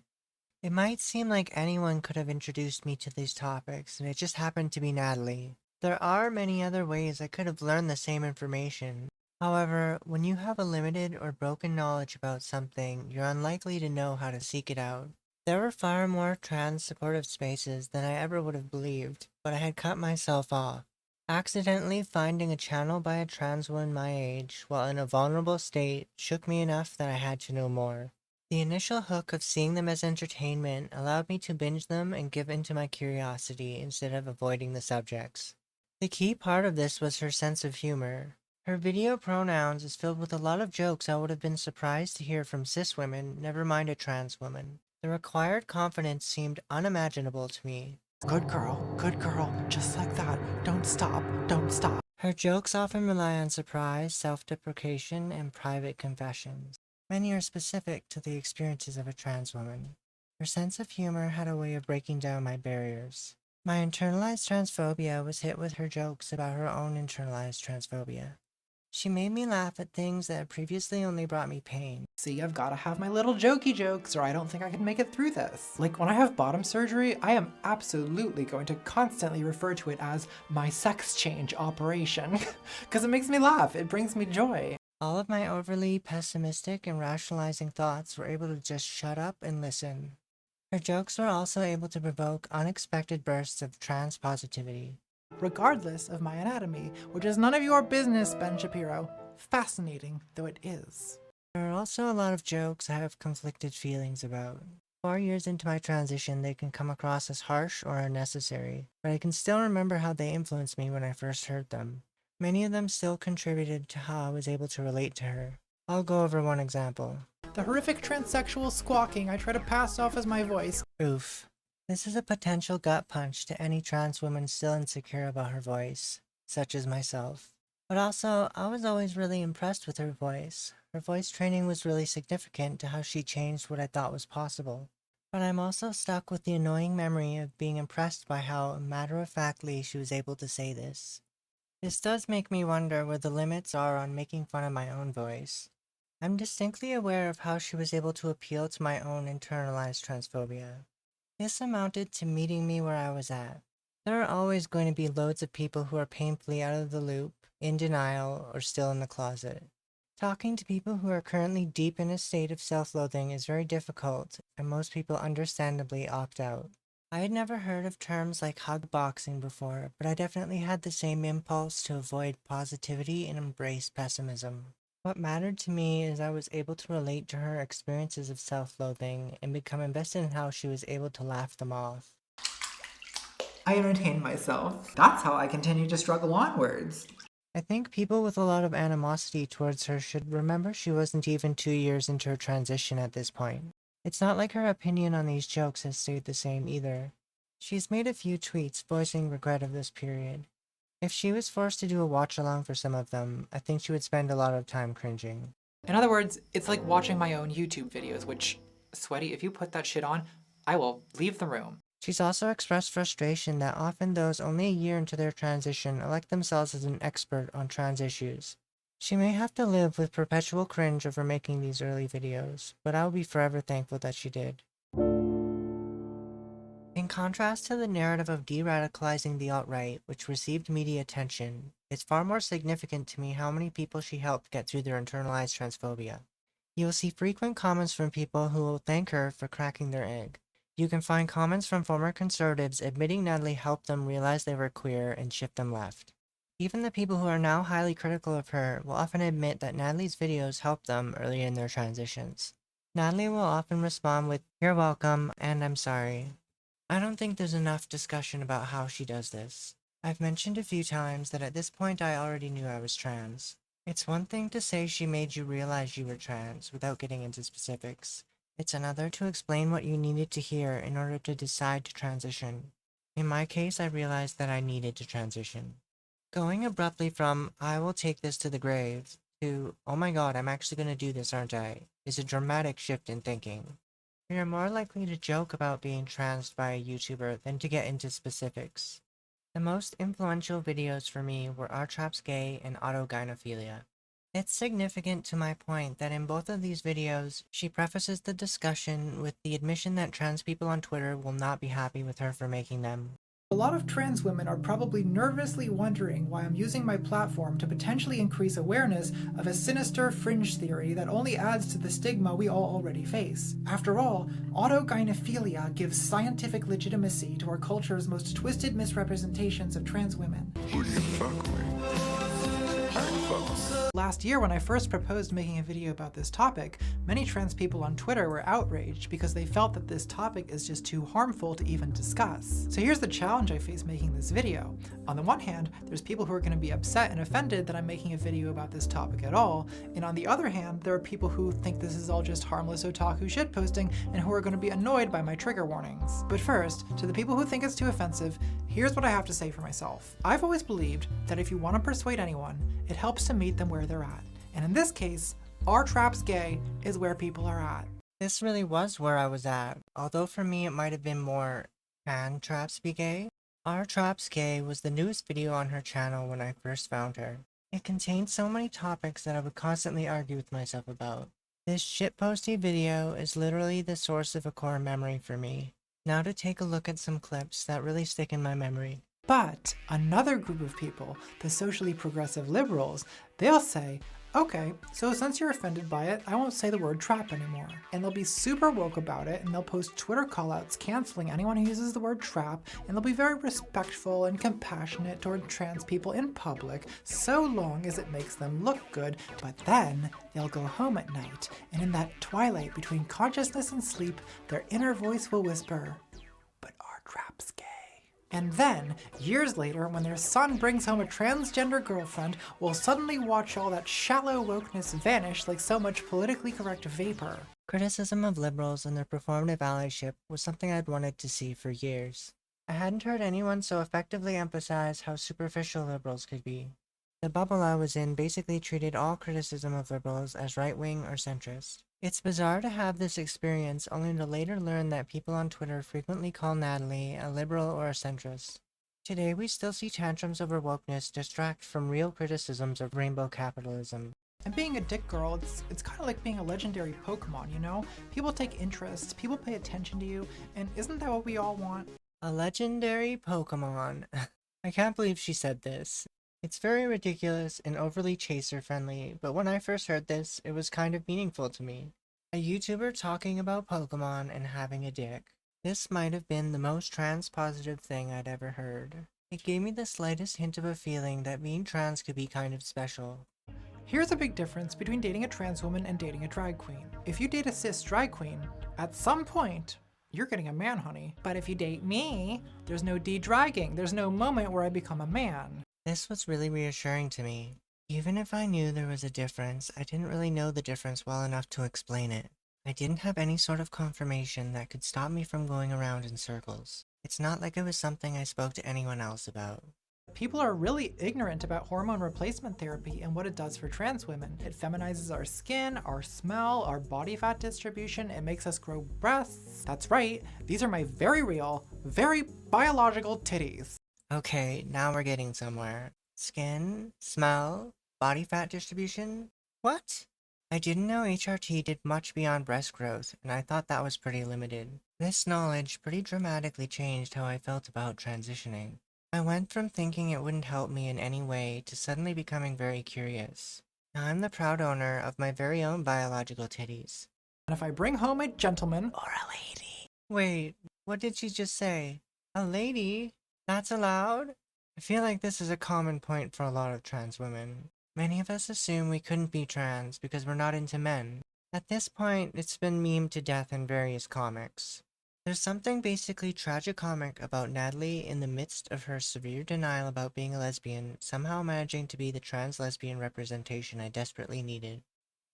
It might seem like anyone could have introduced me to these topics, and it just happened to be Natalie. There are many other ways I could have learned the same information. However, when you have a limited or broken knowledge about something, you're unlikely to know how to seek it out. There were far more trans supportive spaces than I ever would have believed, but I had cut myself off. Accidentally finding a channel by a trans woman my age, while in a vulnerable state, shook me enough that I had to know more. The initial hook of seeing them as entertainment allowed me to binge them and give in to my curiosity instead of avoiding the subjects. The key part of this was her sense of humor. Her video pronouns is filled with a lot of jokes I would have been surprised to hear from cis women, never mind a trans woman. The required confidence seemed unimaginable to me. Good girl, just like that. Don't stop, don't stop. Her jokes often rely on surprise, self-deprecation, and private confessions. Many are specific to the experiences of a trans woman. Her sense of humor had a way of breaking down my barriers. My internalized transphobia was hit with her jokes about her own internalized transphobia. She made me laugh at things that had previously only brought me pain. See, I've got to have my little jokey jokes or I don't think I can make it through this. Like when I have bottom surgery, I am absolutely going to constantly refer to it as my sex change operation. Because it makes me laugh, it brings me joy. All of my overly pessimistic and rationalizing thoughts were able to just shut up and listen. Her jokes were also able to provoke unexpected bursts of trans positivity. Regardless of my anatomy, which is none of your business, Ben Shapiro. Fascinating though it is. There are also a lot of jokes I have conflicted feelings about. 4 years into my transition, they can come across as harsh or unnecessary, but I can still remember how they influenced me when I first heard them. Many of them still contributed to how I was able to relate to her. I'll go over one example. The horrific transsexual squawking I try to pass off as my voice. Oof. This is a potential gut punch to any trans woman still insecure about her voice, such as myself. But also, I was always really impressed with her voice. Her voice training was really significant to how she changed what I thought was possible. But I'm also stuck with the annoying memory of being impressed by how matter-of-factly she was able to say this. This does make me wonder where the limits are on making fun of my own voice. I'm distinctly aware of how she was able to appeal to my own internalized transphobia. This amounted to meeting me where I was at. There are always going to be loads of people who are painfully out of the loop, in denial, or still in the closet. Talking to people who are currently deep in a state of self-loathing is very difficult, and most people understandably opt out. I had never heard of terms like hug boxing before, but I definitely had the same impulse to avoid positivity and embrace pessimism. What mattered to me is I was able to relate to her experiences of self-loathing and become invested in how she was able to laugh them off. I entertain myself. That's how I continue to struggle onwards. I think people with a lot of animosity towards her should remember she wasn't even 2 years into her transition at this point. It's not like her opinion on these jokes has stayed the same either. She's made a few tweets voicing regret of this period. If she was forced to do a watch-along for some of them, I think she would spend a lot of time cringing. In other words, it's like watching my own YouTube videos, which, Sweaty, if you put that shit on, I will leave the room. She's also expressed frustration that often those only a year into their transition elect themselves as an expert on trans issues. She may have to live with perpetual cringe over making these early videos, but I will be forever thankful that she did. In contrast to the narrative of de-radicalizing the alt-right, which received media attention, it's far more significant to me how many people she helped get through their internalized transphobia. You will see frequent comments from people who will thank her for cracking their egg. You can find comments from former conservatives admitting Natalie helped them realize they were queer and shift them left. Even the people who are now highly critical of her will often admit that Natalie's videos helped them early in their transitions. Natalie will often respond with, "You're welcome," and "I'm sorry." I don't think there's enough discussion about how she does this. I've mentioned a few times that at this point I already knew I was trans. It's one thing to say she made you realize you were trans without getting into specifics. It's another to explain what you needed to hear in order to decide to transition. In my case, I realized that I needed to transition. Going abruptly from, "I will take this to the grave," to, "Oh my god, I'm actually going to do this, aren't I?" is a dramatic shift in thinking. We are more likely to joke about being transed by a YouTuber than to get into specifics. The most influential videos for me were Our Trap's Gay and Autogynephilia. It's significant to my point that in both of these videos, she prefaces the discussion with the admission that trans people on Twitter will not be happy with her for making them. A lot of trans women are probably nervously wondering why I'm using my platform to potentially increase awareness of a sinister fringe theory that only adds to the stigma we all already face. After all, autogynephilia gives scientific legitimacy to our culture's most twisted misrepresentations of trans women. Who do you fuck with? Last year, when I first proposed making a video about this topic, many trans people on Twitter were outraged because they felt that this topic is just too harmful to even discuss. So here's the challenge I face making this video. On the one hand, there's people who are going to be upset and offended that I'm making a video about this topic at all, and on the other hand, there are people who think this is all just harmless otaku shitposting and who are going to be annoyed by my trigger warnings. But first, to the people who think it's too offensive, here's what I have to say for myself. I've always believed that if you want to persuade anyone, it helps to meet them where they're at. And in this case, Our Trap's Gay is where people are at. This really was where I was at, although for me it might have been more, can traps be gay? Our Trap's Gay was the newest video on her channel when I first found her. It contained so many topics that I would constantly argue with myself about. This shitposty video is literally the source of a core memory for me. Now to take a look at some clips that really stick in my memory. But another group of people, the socially progressive liberals, they'll say, okay, so since you're offended by it, I won't say the word trap anymore. And they'll be super woke about it, and they'll post Twitter callouts canceling anyone who uses the word trap, and they'll be very respectful and compassionate toward trans people in public, so long as it makes them look good, but then they'll go home at night, and in that twilight between consciousness and sleep, their inner voice will whisper, but our trap's gay. And then, years later, when their son brings home a transgender girlfriend, we'll suddenly watch all that shallow wokeness vanish like so much politically correct vapor. Criticism of liberals and their performative allyship was something I'd wanted to see for years. I hadn't heard anyone so effectively emphasize how superficial liberals could be. The bubble I was in basically treated all criticism of liberals as right-wing or centrist. It's bizarre to have this experience only to later learn that people on Twitter frequently call Natalie a liberal or a centrist. Today we still see tantrums over wokeness distract from real criticisms of rainbow capitalism. And being a dick girl, it's kind of like being a legendary Pokemon, you know? People take interest, people pay attention to you, and isn't that what we all want? A legendary Pokemon. I can't believe she said this. It's very ridiculous and overly chaser-friendly, but when I first heard this, it was kind of meaningful to me. A YouTuber talking about Pokemon and having a dick. This might have been the most trans-positive thing I'd ever heard. It gave me the slightest hint of a feeling that being trans could be kind of special. Here's a big difference between dating a trans woman and dating a drag queen. If you date a cis drag queen, at some point, you're getting a man, honey. But if you date me, there's no de-dragging. There's no moment where I become a man. This was really reassuring to me. Even if I knew there was a difference, I didn't really know the difference well enough to explain it. I didn't have any sort of confirmation that could stop me from going around in circles. It's not like it was something I spoke to anyone else about. People are really ignorant about hormone replacement therapy and what it does for trans women. It feminizes our skin, our smell, our body fat distribution. It makes us grow breasts. That's right, these are my very real, very biological titties. Okay, now we're getting somewhere. Skin, smell, body fat distribution? What? I didn't know HRT did much beyond breast growth, and I thought that was pretty limited. This knowledge pretty dramatically changed how I felt about transitioning. I went from thinking it wouldn't help me in any way to suddenly becoming very curious. Now I'm the proud owner of my very own biological titties. And if I bring home a gentleman or a lady. Wait, what did she just say? A lady? That's allowed? I feel like this is a common point for a lot of trans women. Many of us assume we couldn't be trans because we're not into men. At this point, it's been memed to death in various comics. There's something basically tragicomic about Natalie in the midst of her severe denial about being a lesbian, somehow managing to be the trans lesbian representation I desperately needed.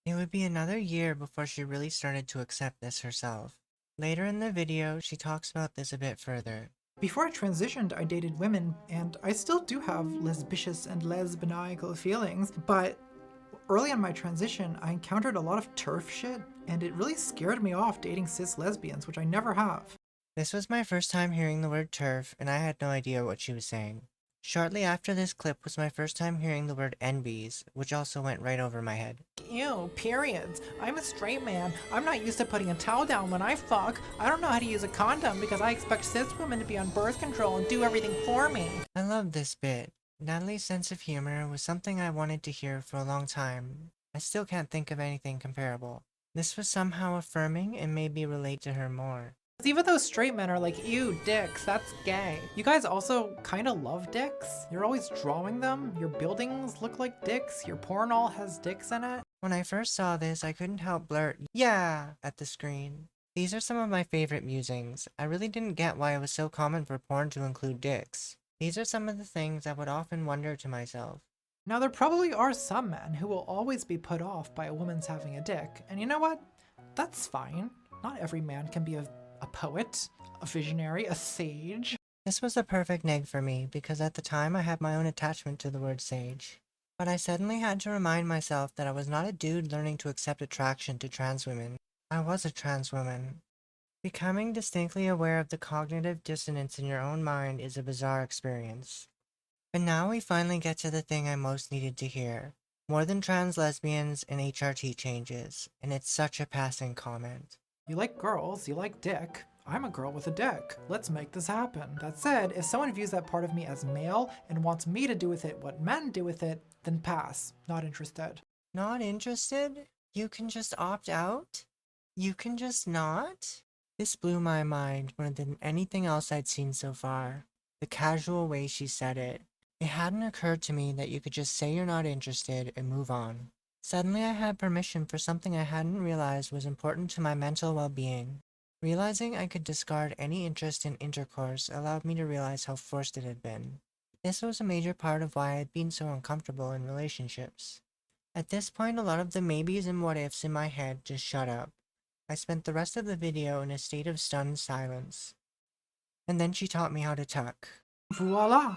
It would be another year before she really started to accept this herself. Later in the video, she talks about this a bit further. Before I transitioned, I dated women, and I still do have lesbicious and lesbiniacal feelings, but early on my transition, I encountered a lot of TERF shit, and it really scared me off dating cis lesbians, which I never have. This was my first time hearing the word TERF, and I had no idea what she was saying. Shortly after this clip was my first time hearing the word NBs, which also went right over my head. Ew, periods. I'm a straight man. I'm not used to putting a towel down when I fuck. I don't know how to use a condom because I expect cis women to be on birth control and do everything for me. I love this bit. Natalie's sense of humor was something I wanted to hear for a long time. I still can't think of anything comparable. This was somehow affirming and made me relate to her more. Even though straight men are like, ew, dicks, that's gay. You guys also kind of love dicks? You're always drawing them? Your buildings look like dicks? Your porn all has dicks in it? When I first saw this, I couldn't help blurt, "Yeah!" at the screen. These are some of my favorite musings. I really didn't get why it was so common for porn to include dicks. These are some of the things I would often wonder to myself. Now there probably are some men who will always be put off by a woman's having a dick, and you know what? That's fine. Not every man can be a poet, a visionary, a sage. This was a perfect neg for me because at the time I had my own attachment to the word sage. But I suddenly had to remind myself that I was not a dude learning to accept attraction to trans women. I was a trans woman. Becoming distinctly aware of the cognitive dissonance in your own mind is a bizarre experience. But now we finally get to the thing I most needed to hear. More than trans lesbians and HRT changes, and it's such a passing comment. You like girls, you like dick. I'm a girl with a dick. Let's make this happen. That said, if someone views that part of me as male and wants me to do with it what men do with it, then pass. Not interested. Not interested? You can just opt out? You can just not? This blew my mind more than anything else I'd seen so far. The casual way she said it. It hadn't occurred to me that you could just say you're not interested and move on. Suddenly I had permission for something I hadn't realized was important to my mental well-being. Realizing I could discard any interest in intercourse allowed me to realize how forced it had been. This was a major part of why I'd been so uncomfortable in relationships. At this point, a lot of the maybes and what-ifs in my head just shut up. I spent the rest of the video in a state of stunned silence. And then she taught me how to tuck. Voila!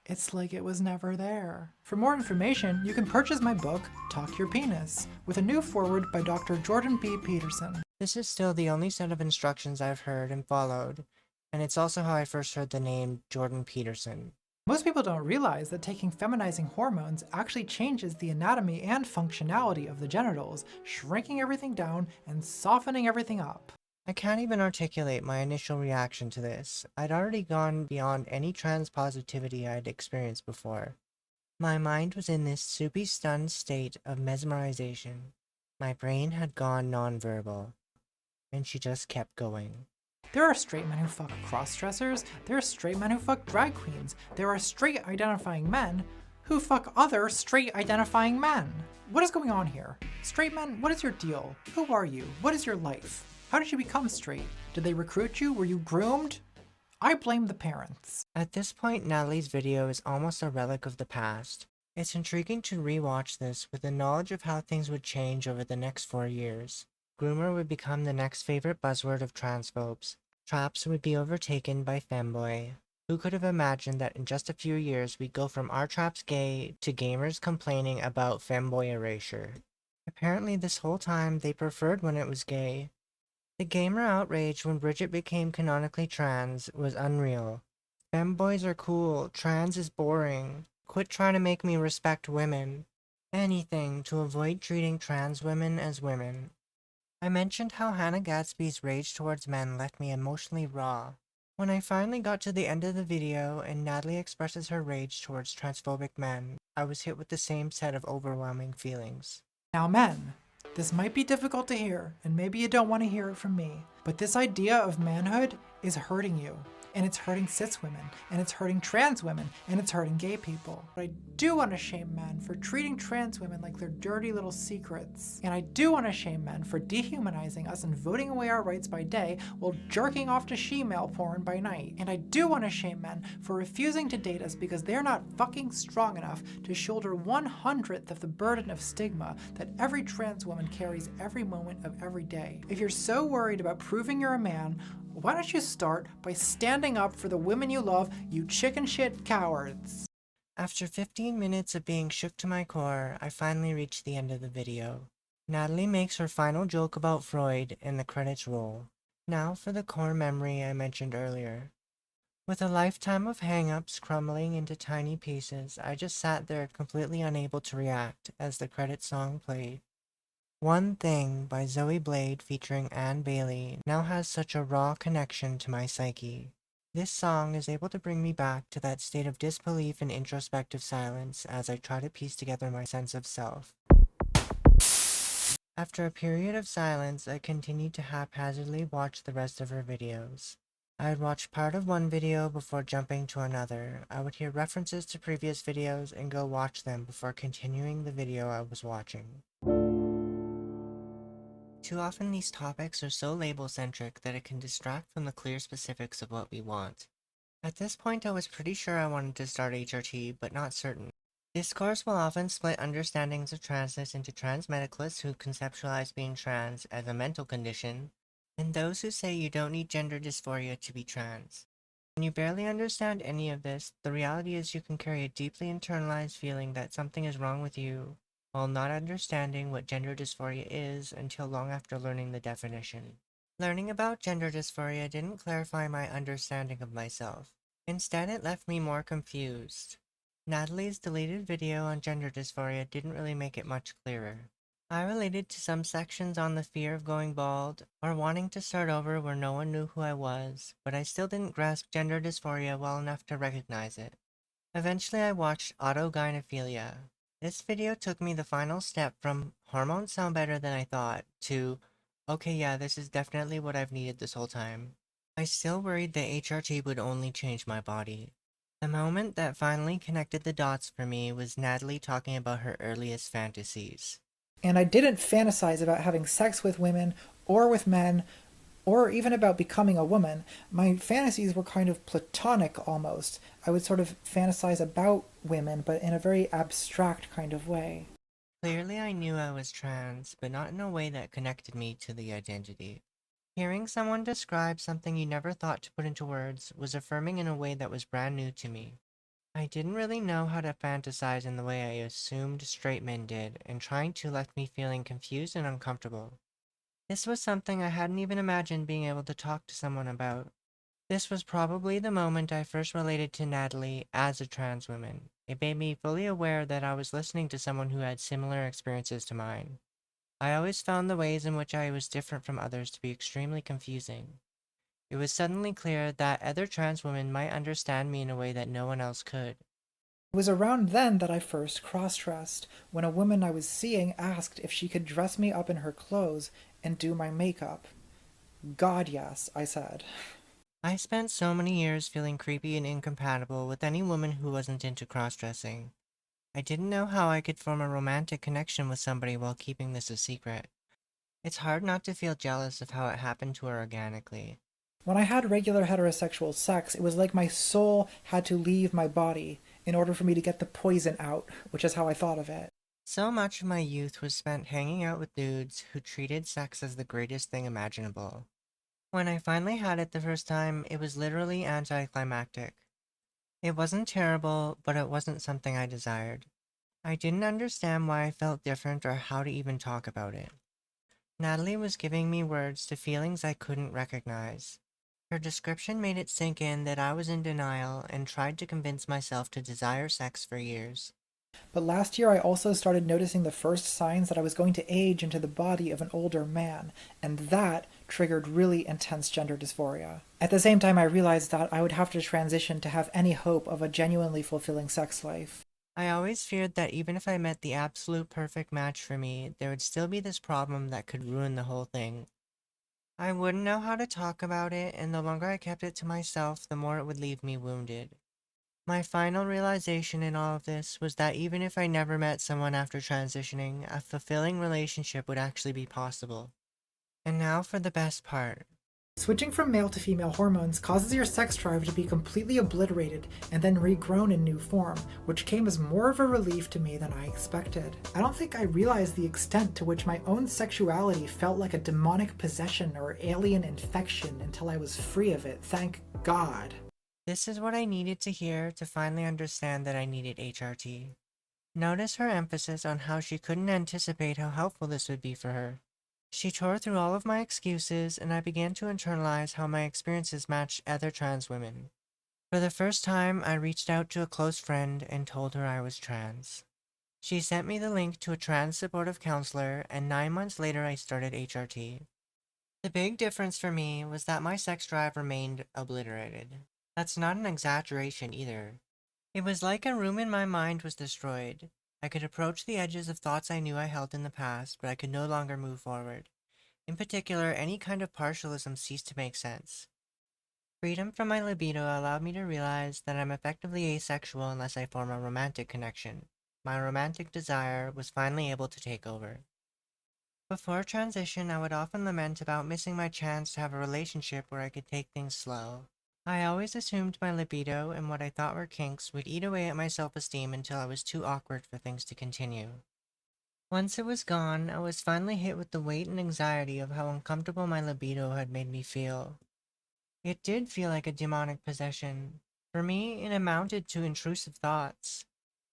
It's like it was never there. For more information, you can purchase my book, Talk Your Penis, with a new foreword by Dr. Jordan B. Peterson. This is still the only set of instructions I've heard and followed, and it's also how I first heard the name Jordan Peterson. Most people don't realize that taking feminizing hormones actually changes the anatomy and functionality of the genitals, shrinking everything down and softening everything up. I can't even articulate my initial reaction to this. I'd already gone beyond any trans positivity I'd experienced before. My mind was in this soupy stunned state of mesmerization. My brain had gone nonverbal. And she just kept going. There are straight men who fuck cross-dressers, there are straight men who fuck drag queens, there are straight identifying men who fuck other straight identifying men. What is going on here? Straight men, what is your deal? Who are you? What is your life? How did you become straight? Did they recruit you? Were you groomed? I blame the parents. At this point, Natalie's video is almost a relic of the past. It's intriguing to rewatch this with the knowledge of how things would change over the next 4 years. Groomer would become the next favorite buzzword of transphobes. Traps would be overtaken by femboy. Who could have imagined that in just a few years we'd go from "Are traps gay" to gamers complaining about femboy erasure? Apparently this whole time they preferred when it was gay. The gamer outrage when Bridget became canonically trans was unreal. Femboys are cool, trans is boring. Quit trying to make me respect women. Anything to avoid treating trans women as women. I mentioned how Hannah Gadsby's rage towards men left me emotionally raw. When I finally got to the end of the video and Natalie expresses her rage towards transphobic men, I was hit with the same set of overwhelming feelings. Now men, this might be difficult to hear, and maybe you don't want to hear it from me, but this idea of manhood is hurting you. And it's hurting cis women, and it's hurting trans women, and it's hurting gay people. But I do want to shame men for treating trans women like they're dirty little secrets. And I do want to shame men for dehumanizing us and voting away our rights by day while jerking off to she-male porn by night. And I do want to shame men for refusing to date us because they're not fucking strong enough to shoulder 1/100th of the burden of stigma that every trans woman carries every moment of every day. If you're so worried about proving you're a man, why don't you start by standing up for the women you love, you chicken shit cowards? After 15 minutes of being shook to my core, I finally reached the end of the video. Natalie makes her final joke about Freud and the credits roll. Now for the core memory I mentioned earlier. With a lifetime of hang-ups crumbling into tiny pieces, I just sat there completely unable to react as the credit song played. One Thing by Zoe Blade featuring Anne Bailey now has such a raw connection to my psyche. This song is able to bring me back to that state of disbelief and introspective silence as I try to piece together my sense of self. After a period of silence, I continued to haphazardly watch the rest of her videos. I would watch part of one video before jumping to another. I would hear references to previous videos and go watch them before continuing the video I was watching. Too often these topics are so label-centric that it can distract from the clear specifics of what we want. At this point I was pretty sure I wanted to start HRT, but not certain. Discourse will often split understandings of transness into trans medicalists who conceptualize being trans as a mental condition, and those who say you don't need gender dysphoria to be trans. When you barely understand any of this, the reality is you can carry a deeply internalized feeling that something is wrong with you, while not understanding what gender dysphoria is until long after learning the definition. Learning about gender dysphoria didn't clarify my understanding of myself. Instead, it left me more confused. Natalie's deleted video on gender dysphoria didn't really make it much clearer. I related to some sections on the fear of going bald, or wanting to start over where no one knew who I was, but I still didn't grasp gender dysphoria well enough to recognize it. Eventually I watched autogynephilia. This video took me the final step from hormones sound better than I thought to, okay yeah, this is definitely what I've needed this whole time. I still worried that HRT would only change my body. The moment that finally connected the dots for me was Natalie talking about her earliest fantasies. And I didn't fantasize about having sex with women or with men or even about becoming a woman. My fantasies were kind of platonic almost. I would sort of fantasize about women, but in a very abstract kind of way. Clearly I knew I was trans, but not in a way that connected me to the identity. Hearing someone describe something you never thought to put into words was affirming in a way that was brand new to me. I didn't really know how to fantasize in the way I assumed straight men did, and trying to left me feeling confused and uncomfortable. This was something I hadn't even imagined being able to talk to someone about. This was probably the moment I first related to Natalie as a trans woman. It made me fully aware that I was listening to someone who had similar experiences to mine. I always found the ways in which I was different from others to be extremely confusing. It was suddenly clear that other trans women might understand me in a way that no one else could. It was around then that I first cross-dressed, when a woman I was seeing asked if she could dress me up in her clothes and do my makeup. God, yes, I said. I spent so many years feeling creepy and incompatible with any woman who wasn't into cross-dressing. I didn't know how I could form a romantic connection with somebody while keeping this a secret. It's hard not to feel jealous of how it happened to her organically. When I had regular heterosexual sex, it was like my soul had to leave my body in order for me to get the poison out, which is how I thought of it. So much of my youth was spent hanging out with dudes who treated sex as the greatest thing imaginable. When I finally had it the first time, it was literally anticlimactic. It wasn't terrible, but it wasn't something I desired. I didn't understand why I felt different or how to even talk about it. Natalie was giving me words to feelings I couldn't recognize. Her description made it sink in that I was in denial and tried to convince myself to desire sex for years. But last year I also started noticing the first signs that I was going to age into the body of an older man, and that triggered really intense gender dysphoria. At the same time I realized that I would have to transition to have any hope of a genuinely fulfilling sex life. I always feared that even if I met the absolute perfect match for me, there would still be this problem that could ruin the whole thing. I wouldn't know how to talk about it, and the longer I kept it to myself, the more it would leave me wounded. My final realization in all of this was that even if I never met someone after transitioning, a fulfilling relationship would actually be possible. And now for the best part. Switching from male to female hormones causes your sex drive to be completely obliterated and then regrown in new form, which came as more of a relief to me than I expected. I don't think I realized the extent to which my own sexuality felt like a demonic possession or alien infection until I was free of it, thank God. This is what I needed to hear to finally understand that I needed HRT. Notice her emphasis on how she couldn't anticipate how helpful this would be for her. She tore through all of my excuses, and I began to internalize how my experiences matched other trans women. For the first time, I reached out to a close friend and told her I was trans. She sent me the link to a trans supportive counselor, and 9 months later I started HRT. The big difference for me was that my sex drive remained obliterated. That's not an exaggeration either. It was like a room in my mind was destroyed. I could approach the edges of thoughts I knew I held in the past, but I could no longer move forward. In particular, any kind of partialism ceased to make sense. Freedom from my libido allowed me to realize that I'm effectively asexual unless I form a romantic connection. My romantic desire was finally able to take over. Before transition, I would often lament about missing my chance to have a relationship where I could take things slow. I always assumed my libido and what I thought were kinks would eat away at my self-esteem until I was too awkward for things to continue. Once it was gone, I was finally hit with the weight and anxiety of how uncomfortable my libido had made me feel. It did feel like a demonic possession. For me, it amounted to intrusive thoughts.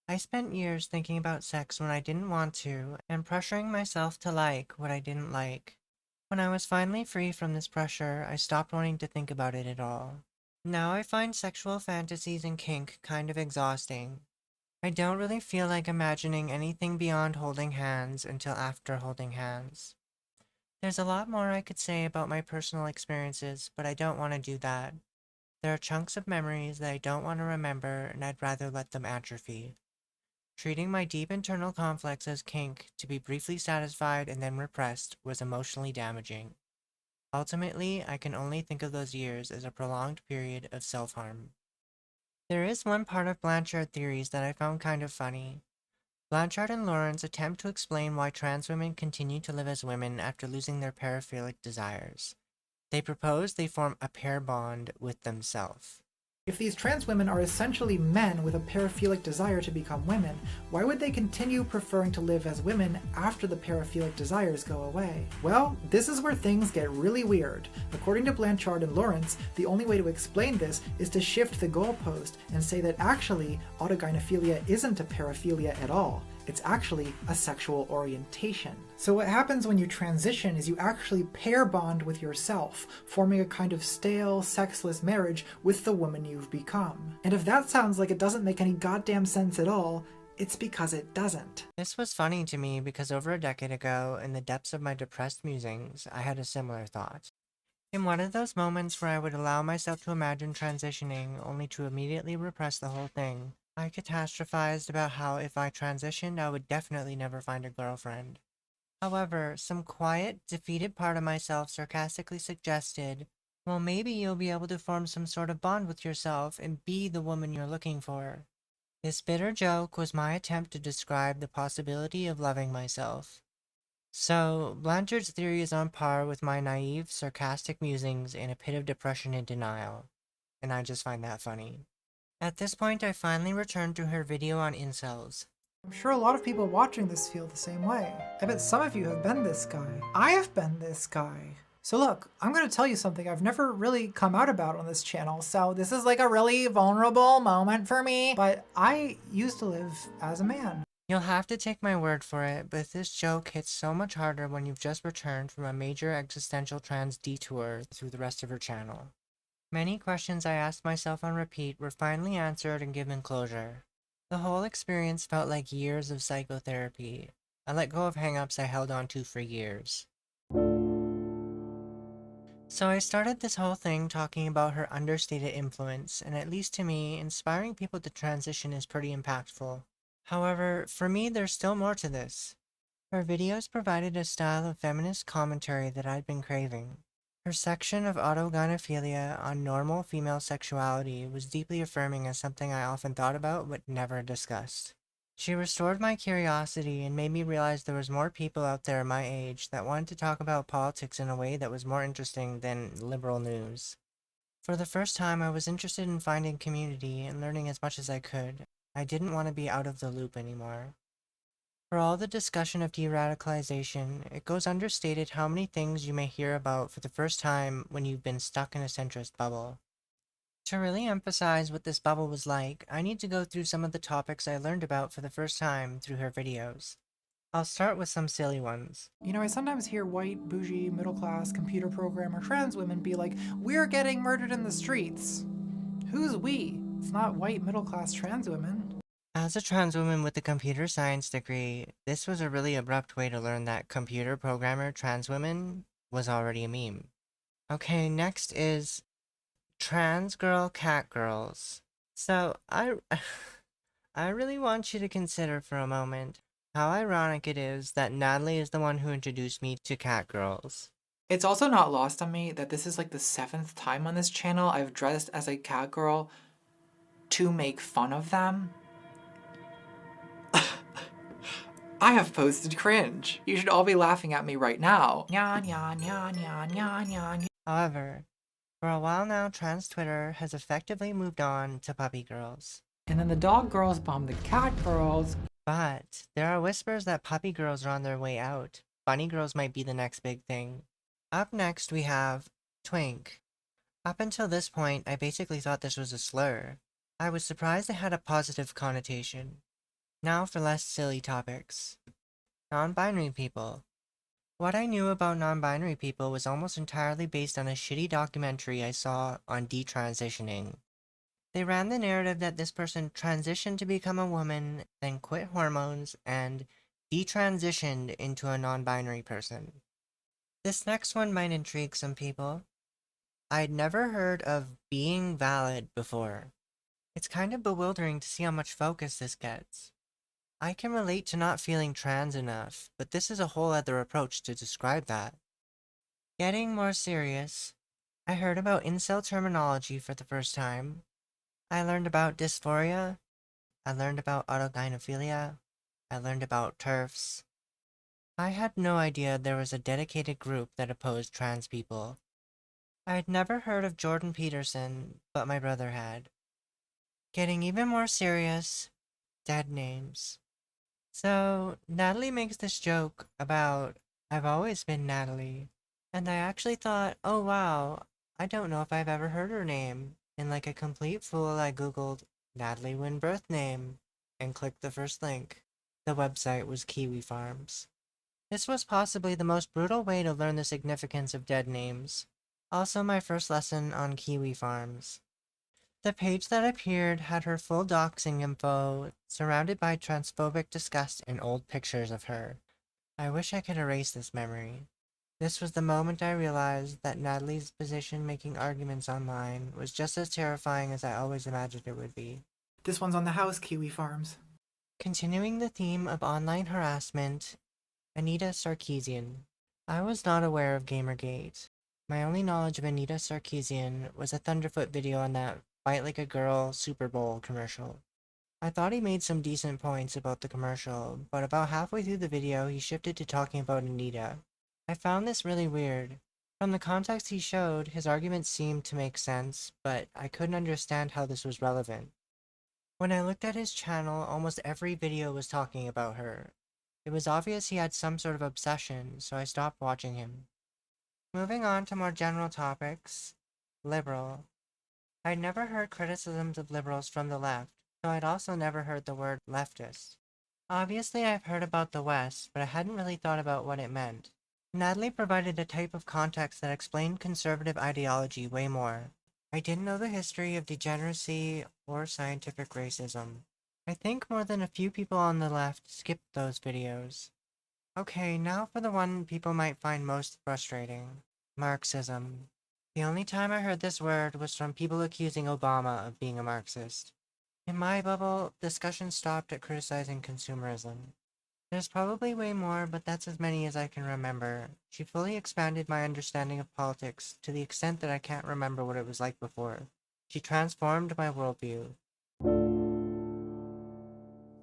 I spent years thinking about sex when I didn't want to, and pressuring myself to like what I didn't like. When I was finally free from this pressure, I stopped wanting to think about it at all. Now I find sexual fantasies and kink kind of exhausting. I don't really feel like imagining anything beyond holding hands until after holding hands. There's a lot more I could say about my personal experiences, but I don't want to do that. There are chunks of memories that I don't want to remember, and I'd rather let them atrophy. Treating my deep internal conflicts as kink to be briefly satisfied and then repressed was emotionally damaging. Ultimately, I can only think of those years as a prolonged period of self-harm. There is one part of Blanchard theories that I found kind of funny. Blanchard and Lawrence attempt to explain why trans women continue to live as women after losing their paraphilic desires. They propose they form a pair bond with themselves. If these trans women are essentially men with a paraphilic desire to become women, why would they continue preferring to live as women after the paraphilic desires go away? Well, this is where things get really weird. According to Blanchard and Lawrence, the only way to explain this is to shift the goalpost and say that actually, autogynephilia isn't a paraphilia at all. It's actually a sexual orientation. So what happens when you transition is you actually pair bond with yourself, forming a kind of stale, sexless marriage with the woman you've become. And if that sounds like it doesn't make any goddamn sense at all, it's because it doesn't. This was funny to me because over a decade ago, in the depths of my depressed musings, I had a similar thought. In one of those moments where I would allow myself to imagine transitioning, only to immediately repress the whole thing, I catastrophized about how if I transitioned, I would definitely never find a girlfriend. However, some quiet, defeated part of myself sarcastically suggested, well, maybe you'll be able to form some sort of bond with yourself and be the woman you're looking for. This bitter joke was my attempt to describe the possibility of loving myself. So, Blanchard's theory is on par with my naive, sarcastic musings in a pit of depression and denial, and I just find that funny. At this point, I finally returned to her video on incels. I'm sure a lot of people watching this feel the same way. I bet some of you have been this guy. I have been this guy. So look, I'm going to tell you something I've never really come out about on this channel, so this is like a really vulnerable moment for me, but I used to live as a man. You'll have to take my word for it, but this joke hits so much harder when you've just returned from a major existential trans detour through the rest of her channel. Many questions I asked myself on repeat were finally answered and given closure. The whole experience felt like years of psychotherapy. I let go of hang-ups I held on to for years. So I started this whole thing talking about her understated influence, and at least to me, inspiring people to transition is pretty impactful. However, for me there's still more to this. Her videos provided a style of feminist commentary that I'd been craving. Her section of autogynephilia on normal female sexuality was deeply affirming as something I often thought about but never discussed. She restored my curiosity and made me realize there was more people out there my age that wanted to talk about politics in a way that was more interesting than liberal news. For the first time, I was interested in finding community and learning as much as I could. I didn't want to be out of the loop anymore. For all the discussion of de-radicalization, it goes understated how many things you may hear about for the first time when you've been stuck in a centrist bubble. To really emphasize what this bubble was like, I need to go through some of the topics I learned about for the first time through her videos. I'll start with some silly ones. You know, I sometimes hear white, bougie, middle-class, computer programmer trans women be like, "We're getting murdered in the streets." Who's we? It's not white middle-class trans women. As a trans woman with a computer science degree, this was a really abrupt way to learn that computer programmer trans women was already a meme. Okay, next is trans girl cat girls. So I really want you to consider for a moment how ironic it is that Natalie is the one who introduced me to cat girls. It's also not lost on me that this is like the 7th time on this channel I've dressed as a cat girl to make fun of them. I have posted cringe. You should all be laughing at me right now. However, for a while now, trans Twitter has effectively moved on to puppy girls. And then the dog girls bomb the cat girls. But there are whispers that puppy girls are on their way out. Bunny girls might be the next big thing. Up next, we have twink. Up until this point, I basically thought this was a slur. I was surprised it had a positive connotation. Now for less silly topics. Non-binary people. What I knew about non-binary people was almost entirely based on a shitty documentary I saw on detransitioning. They ran the narrative that this person transitioned to become a woman, then quit hormones, and detransitioned into a non-binary person. This next one might intrigue some people. I'd never heard of being valid before. It's kind of bewildering to see how much focus this gets. I can relate to not feeling trans enough, but this is a whole other approach to describe that. Getting more serious, I heard about incel terminology for the first time. I learned about dysphoria. I learned about autogynephilia. I learned about TERFs. I had no idea there was a dedicated group that opposed trans people. I had never heard of Jordan Peterson, but my brother had. Getting even more serious, dead names. So, Natalie makes this joke about, I've always been Natalie. And I actually thought, oh wow, I don't know if I've ever heard her name. And like a complete fool, I googled Natalie Wynn birth name and clicked the first link. The website was Kiwi Farms. This was possibly the most brutal way to learn the significance of dead names. Also my first lesson on Kiwi Farms. The page that appeared had her full doxing info, surrounded by transphobic disgust and old pictures of her. I wish I could erase this memory. This was the moment I realized that Natalie's position making arguments online was just as terrifying as I always imagined it would be. This one's on the house, Kiwi Farms. Continuing the theme of online harassment, Anita Sarkeesian. I was not aware of Gamergate. My only knowledge of Anita Sarkeesian was a Thunderfoot video on that Fight Like a Girl Super Bowl commercial. I thought he made some decent points about the commercial, but about halfway through the video he shifted to talking about Anita. I found this really weird. From the context he showed, his arguments seemed to make sense, but I couldn't understand how this was relevant. When I looked at his channel, almost every video was talking about her. It was obvious he had some sort of obsession, so I stopped watching him. Moving on to more general topics. Liberal. I'd never heard criticisms of liberals from the left, so I'd also never heard the word leftist. Obviously I've heard about the West, but I hadn't really thought about what it meant. Natalie provided a type of context that explained conservative ideology way more. I didn't know the history of degeneracy or scientific racism. I think more than a few people on the left skipped those videos. Okay, now for the one people might find most frustrating. Marxism. The only time I heard this word was from people accusing Obama of being a Marxist. In my bubble, discussion stopped at criticizing consumerism. There's probably way more, but that's as many as I can remember. She fully expanded my understanding of politics to the extent that I can't remember what it was like before. She transformed my worldview.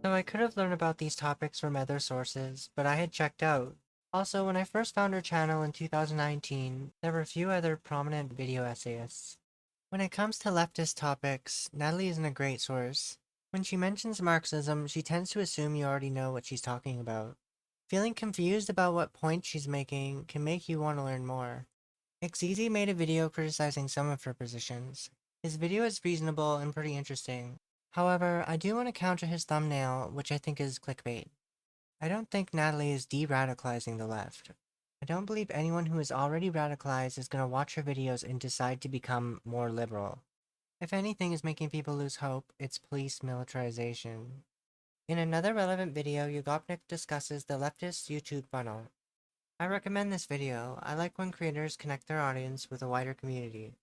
So I could have learned about these topics from other sources, but I had checked out. Also, when I first found her channel in 2019, there were a few other prominent video essayists. When it comes to leftist topics, Natalie isn't a great source. When she mentions Marxism, she tends to assume you already know what she's talking about. Feeling confused about what point she's making can make you want to learn more. Xeezy made a video criticizing some of her positions. His video is reasonable and pretty interesting. However, I do want to counter his thumbnail, which I think is clickbait. I don't think Natalie is de-radicalizing the left. I don't believe anyone who is already radicalized is going to watch her videos and decide to become more liberal. If anything is making people lose hope, it's police militarization. In another relevant video, Yugopnik discusses the leftist YouTube funnel. I recommend this video. I like when creators connect their audience with a wider community.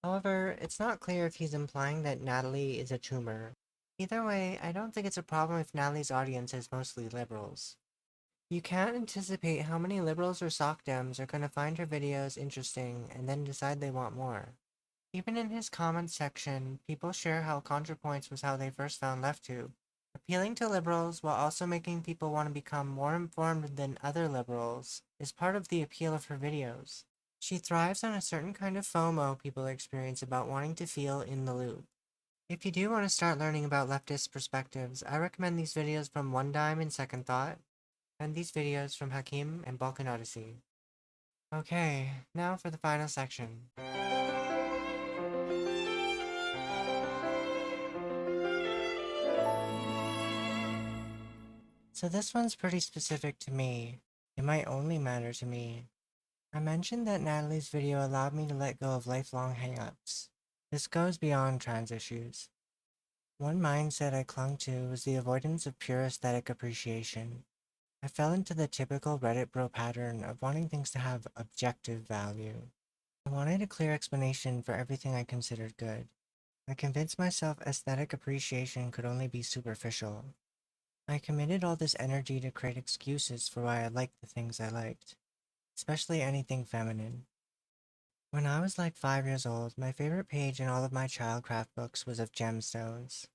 However, it's not clear if he's implying that Natalie is a tumor. Either way, I don't think it's a problem if Natalie's audience is mostly liberals. You can't anticipate how many liberals or sock dems are gonna find her videos interesting and then decide they want more. Even in his comments section, people share how ContraPoints was how they first found LeftTube, appealing to liberals while also making people want to become more informed than other liberals is part of the appeal of her videos. She thrives on a certain kind of FOMO people experience about wanting to feel in the loop. If you do want to start learning about leftist perspectives, I recommend these videos from One Dime and Second Thought, and these videos from Hakim and Balkan Odyssey. Okay, now for the final section. So this one's pretty specific to me. It might only matter to me. I mentioned that Natalie's video allowed me to let go of lifelong hang-ups. This goes beyond trans issues. One mindset I clung to was the avoidance of pure aesthetic appreciation. I fell into the typical Reddit bro pattern of wanting things to have objective value. I wanted a clear explanation for everything I considered good. I convinced myself aesthetic appreciation could only be superficial. I committed all this energy to create excuses for why I liked the things I liked, especially anything feminine. When I was like 5 years old, my favorite page in all of my childcraft books was of gemstones.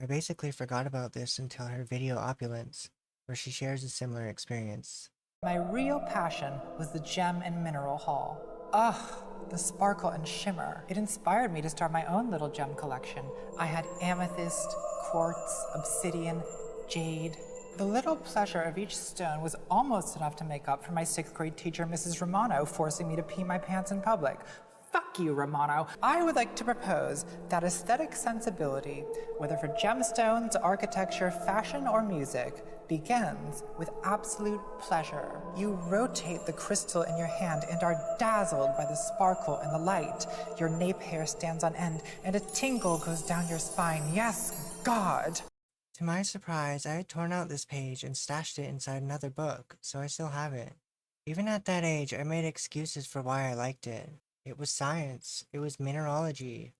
I basically forgot about this until her video Opulence, where she shares a similar experience. My real passion was the gem and mineral haul. Ugh, the sparkle and shimmer. It inspired me to start my own little gem collection. I had amethyst, quartz, obsidian, jade. The little pleasure of each stone was almost enough to make up for my 6th grade teacher, Mrs. Romano, forcing me to pee my pants in public. Fuck you, Romano. I would like to propose that aesthetic sensibility, whether for gemstones, architecture, fashion, or music, begins with absolute pleasure. You rotate the crystal in your hand and are dazzled by the sparkle and the light. Your nape hair stands on end and a tingle goes down your spine. Yes, God! To my surprise, I had torn out this page and stashed it inside another book, so I still have it. Even at that age, I made excuses for why I liked it. It was science. It was mineralogy.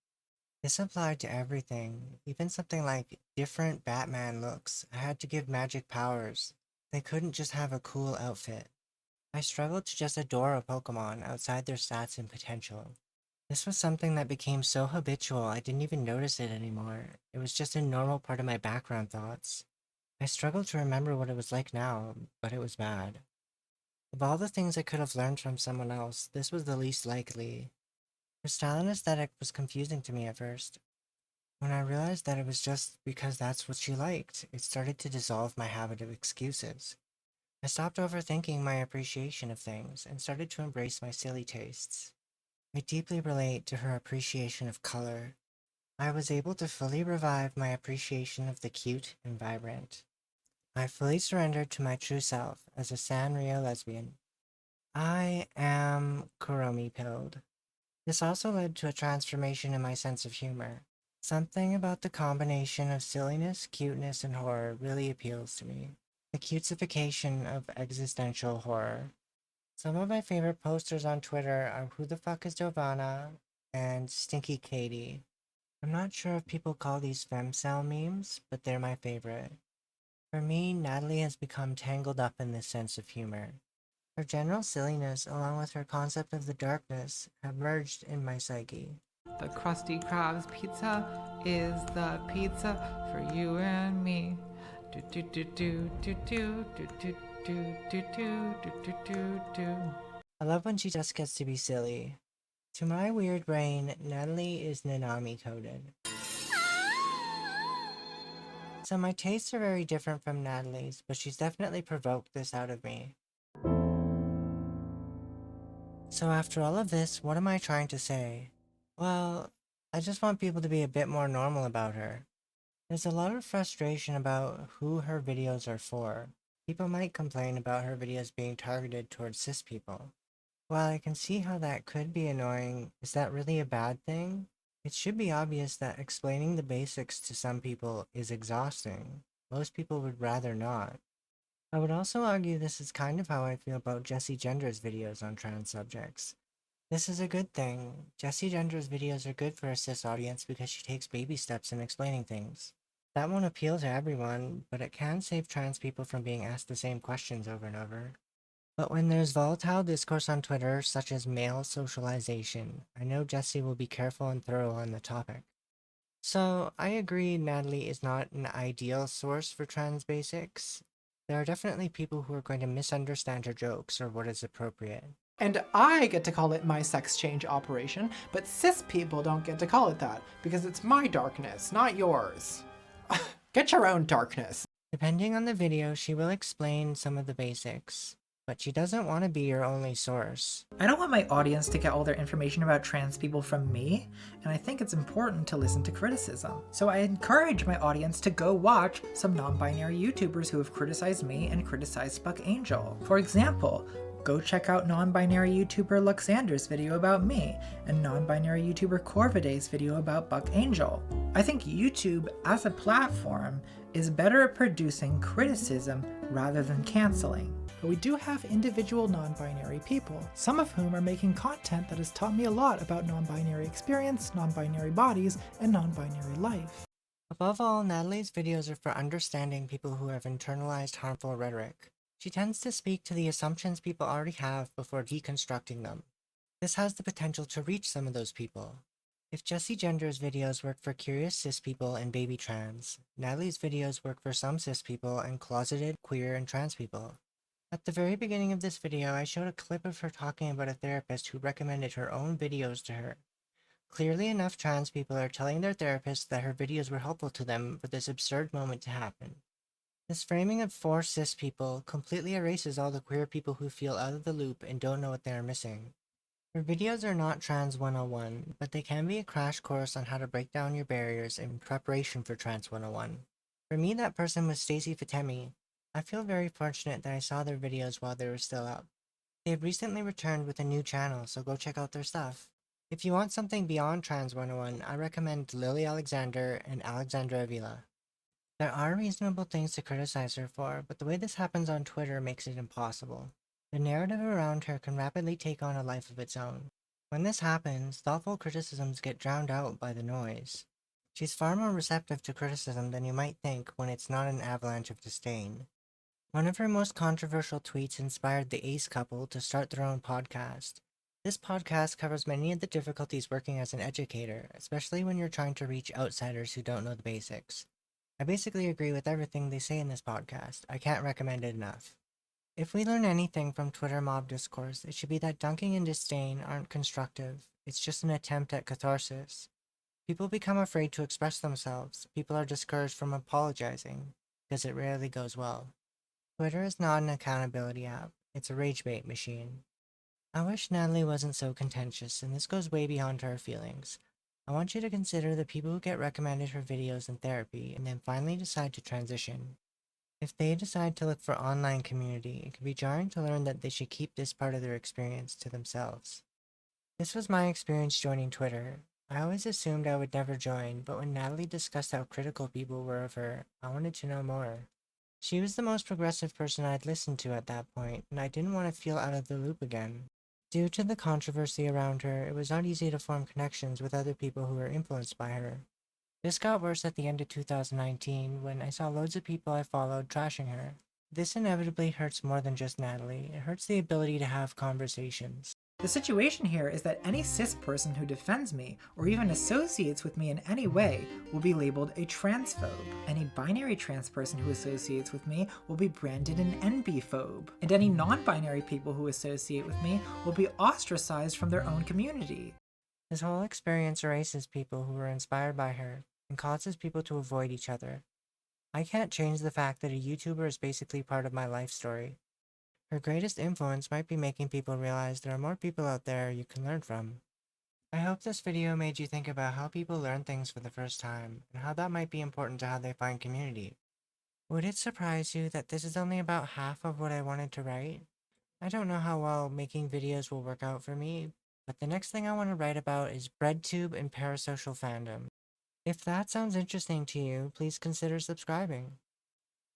This applied to everything, even something like different Batman looks. I had to give magic powers. They couldn't just have a cool outfit. I struggled to just adore a Pokemon outside their stats and potential. This was something that became so habitual I didn't even notice it anymore. It was just a normal part of my background thoughts. I struggled to remember what it was like now, but it was bad. Of all the things I could have learned from someone else, this was the least likely. Her style and aesthetic was confusing to me at first. When I realized that it was just because that's what she liked, it started to dissolve my habit of excuses. I stopped overthinking my appreciation of things and started to embrace my silly tastes. I deeply relate to her appreciation of color. I was able to fully revive my appreciation of the cute and vibrant. I fully surrendered to my true self as a Sanrio lesbian. I am Kuromi pilled. This also led to a transformation in my sense of humor. Something about the combination of silliness, cuteness, and horror really appeals to me. The cutesification of existential horror. Some of my favorite posters on Twitter are Who the Fuck is Giovanna and Stinky Katie. I'm not sure if people call these femcel memes, but they're my favorite. For me, Natalie has become tangled up in this sense of humor. Her general silliness, along with her concept of the darkness, have merged in my psyche. The Krusty Krabs pizza is the pizza for you and me. Do do do do do do do do do do do do do do. I love when she just gets to be silly. To my weird brain, Natalie is Nanami coded. So my tastes are very different from Natalie's, but she's definitely provoked this out of me. So after all of this, what am I trying to say? Well, I just want people to be a bit more normal about her. There's a lot of frustration about who her videos are for. People might complain about her videos being targeted towards cis people. While I can see how that could be annoying, is that really a bad thing? It should be obvious that explaining the basics to some people is exhausting. Most people would rather not. I would also argue this is kind of how I feel about Jessie Gender's videos on trans subjects. This is a good thing. Jessie Gender's videos are good for a cis audience because she takes baby steps in explaining things. That won't appeal to everyone, but it can save trans people from being asked the same questions over and over. But when there's volatile discourse on Twitter, such as male socialization, I know Jessie will be careful and thorough on the topic. So, I agree Natalie is not an ideal source for trans basics. There are definitely people who are going to misunderstand her jokes or what is appropriate. And I get to call it my sex change operation, but cis people don't get to call it that, because it's my darkness, not yours. Get your own darkness. Depending on the video, she will explain some of the basics, but she doesn't want to be your only source. I don't want my audience to get all their information about trans people from me, and I think it's important to listen to criticism. So I encourage my audience to go watch some non-binary YouTubers who have criticized me and criticized Buck Angel. For example, go check out non-binary YouTuber Luxander's video about me, and non-binary YouTuber Corviday's video about Buck Angel. I think YouTube, as a platform, is better at producing criticism rather than canceling. But we do have individual non-binary people, some of whom are making content that has taught me a lot about non-binary experience, non-binary bodies, and non-binary life. Above all, Natalie's videos are for understanding people who have internalized harmful rhetoric. She tends to speak to the assumptions people already have before deconstructing them. This has the potential to reach some of those people. If Jessie Gender's videos work for curious cis people and baby trans, Natalie's videos work for some cis people and closeted, queer, and trans people. At the very beginning of this video, I showed a clip of her talking about a therapist who recommended her own videos to her. Clearly enough trans people are telling their therapist that her videos were helpful to them for this absurd moment to happen. This framing of for cis people completely erases all the queer people who feel out of the loop and don't know what they are missing. Her videos are not Trans 101, but they can be a crash course on how to break down your barriers in preparation for Trans 101. For me, that person was Stacey Fatemi. I feel very fortunate that I saw their videos while they were still up. They have recently returned with a new channel, so go check out their stuff. If you want something beyond Trans 101, I recommend Lily Alexander and Alexandra Avila. There are reasonable things to criticize her for, but the way this happens on Twitter makes it impossible. The narrative around her can rapidly take on a life of its own. When this happens, thoughtful criticisms get drowned out by the noise. She's far more receptive to criticism than you might think when it's not an avalanche of disdain. One of her most controversial tweets inspired the Ace couple to start their own podcast. This podcast covers many of the difficulties working as an educator, especially when you're trying to reach outsiders who don't know the basics. I basically agree with everything they say in this podcast. I can't recommend it enough. If we learn anything from Twitter mob discourse, it should be that dunking and disdain aren't constructive. It's just an attempt at catharsis. People become afraid to express themselves. People are discouraged from apologizing, because it rarely goes well. Twitter is not an accountability app. It's a rage bait machine. I wish Natalie wasn't so contentious, and this goes way beyond her feelings. I want you to consider the people who get recommended her videos in therapy and then finally decide to transition. If they decide to look for online community, it can be jarring to learn that they should keep this part of their experience to themselves. This was my experience joining Twitter. I always assumed I would never join, but when Natalie discussed how critical people were of her, I wanted to know more. She was the most progressive person I'd listened to at that point, and I didn't want to feel out of the loop again. Due to the controversy around her, it was not easy to form connections with other people who were influenced by her. This got worse at the end of 2019 when I saw loads of people I followed trashing her. This inevitably hurts more than just Natalie. It hurts the ability to have conversations. The situation here is that any cis person who defends me, or even associates with me in any way, will be labeled a transphobe. Any binary trans person who associates with me will be branded an NB-phobe. And any non-binary people who associate with me will be ostracized from their own community. This whole experience erases people who were inspired by her, and causes people to avoid each other. I can't change the fact that a YouTuber is basically part of my life story. Her greatest influence might be making people realize there are more people out there you can learn from. I hope this video made you think about how people learn things for the first time, and how that might be important to how they find community. Would it surprise you that this is only about half of what I wanted to write? I don't know how well making videos will work out for me, But the next thing I want to write about is breadtube and parasocial fandom. If that sounds interesting to you, please consider subscribing.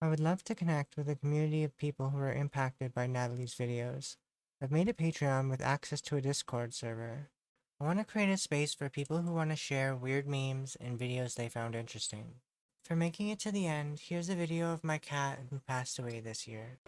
I would love to connect with a community of people who are impacted by Natalie's videos. I've made a Patreon with access to a Discord server. I want to create a space for people who want to share weird memes and videos they found interesting. For making it to the end, here's a video of my cat who passed away this year.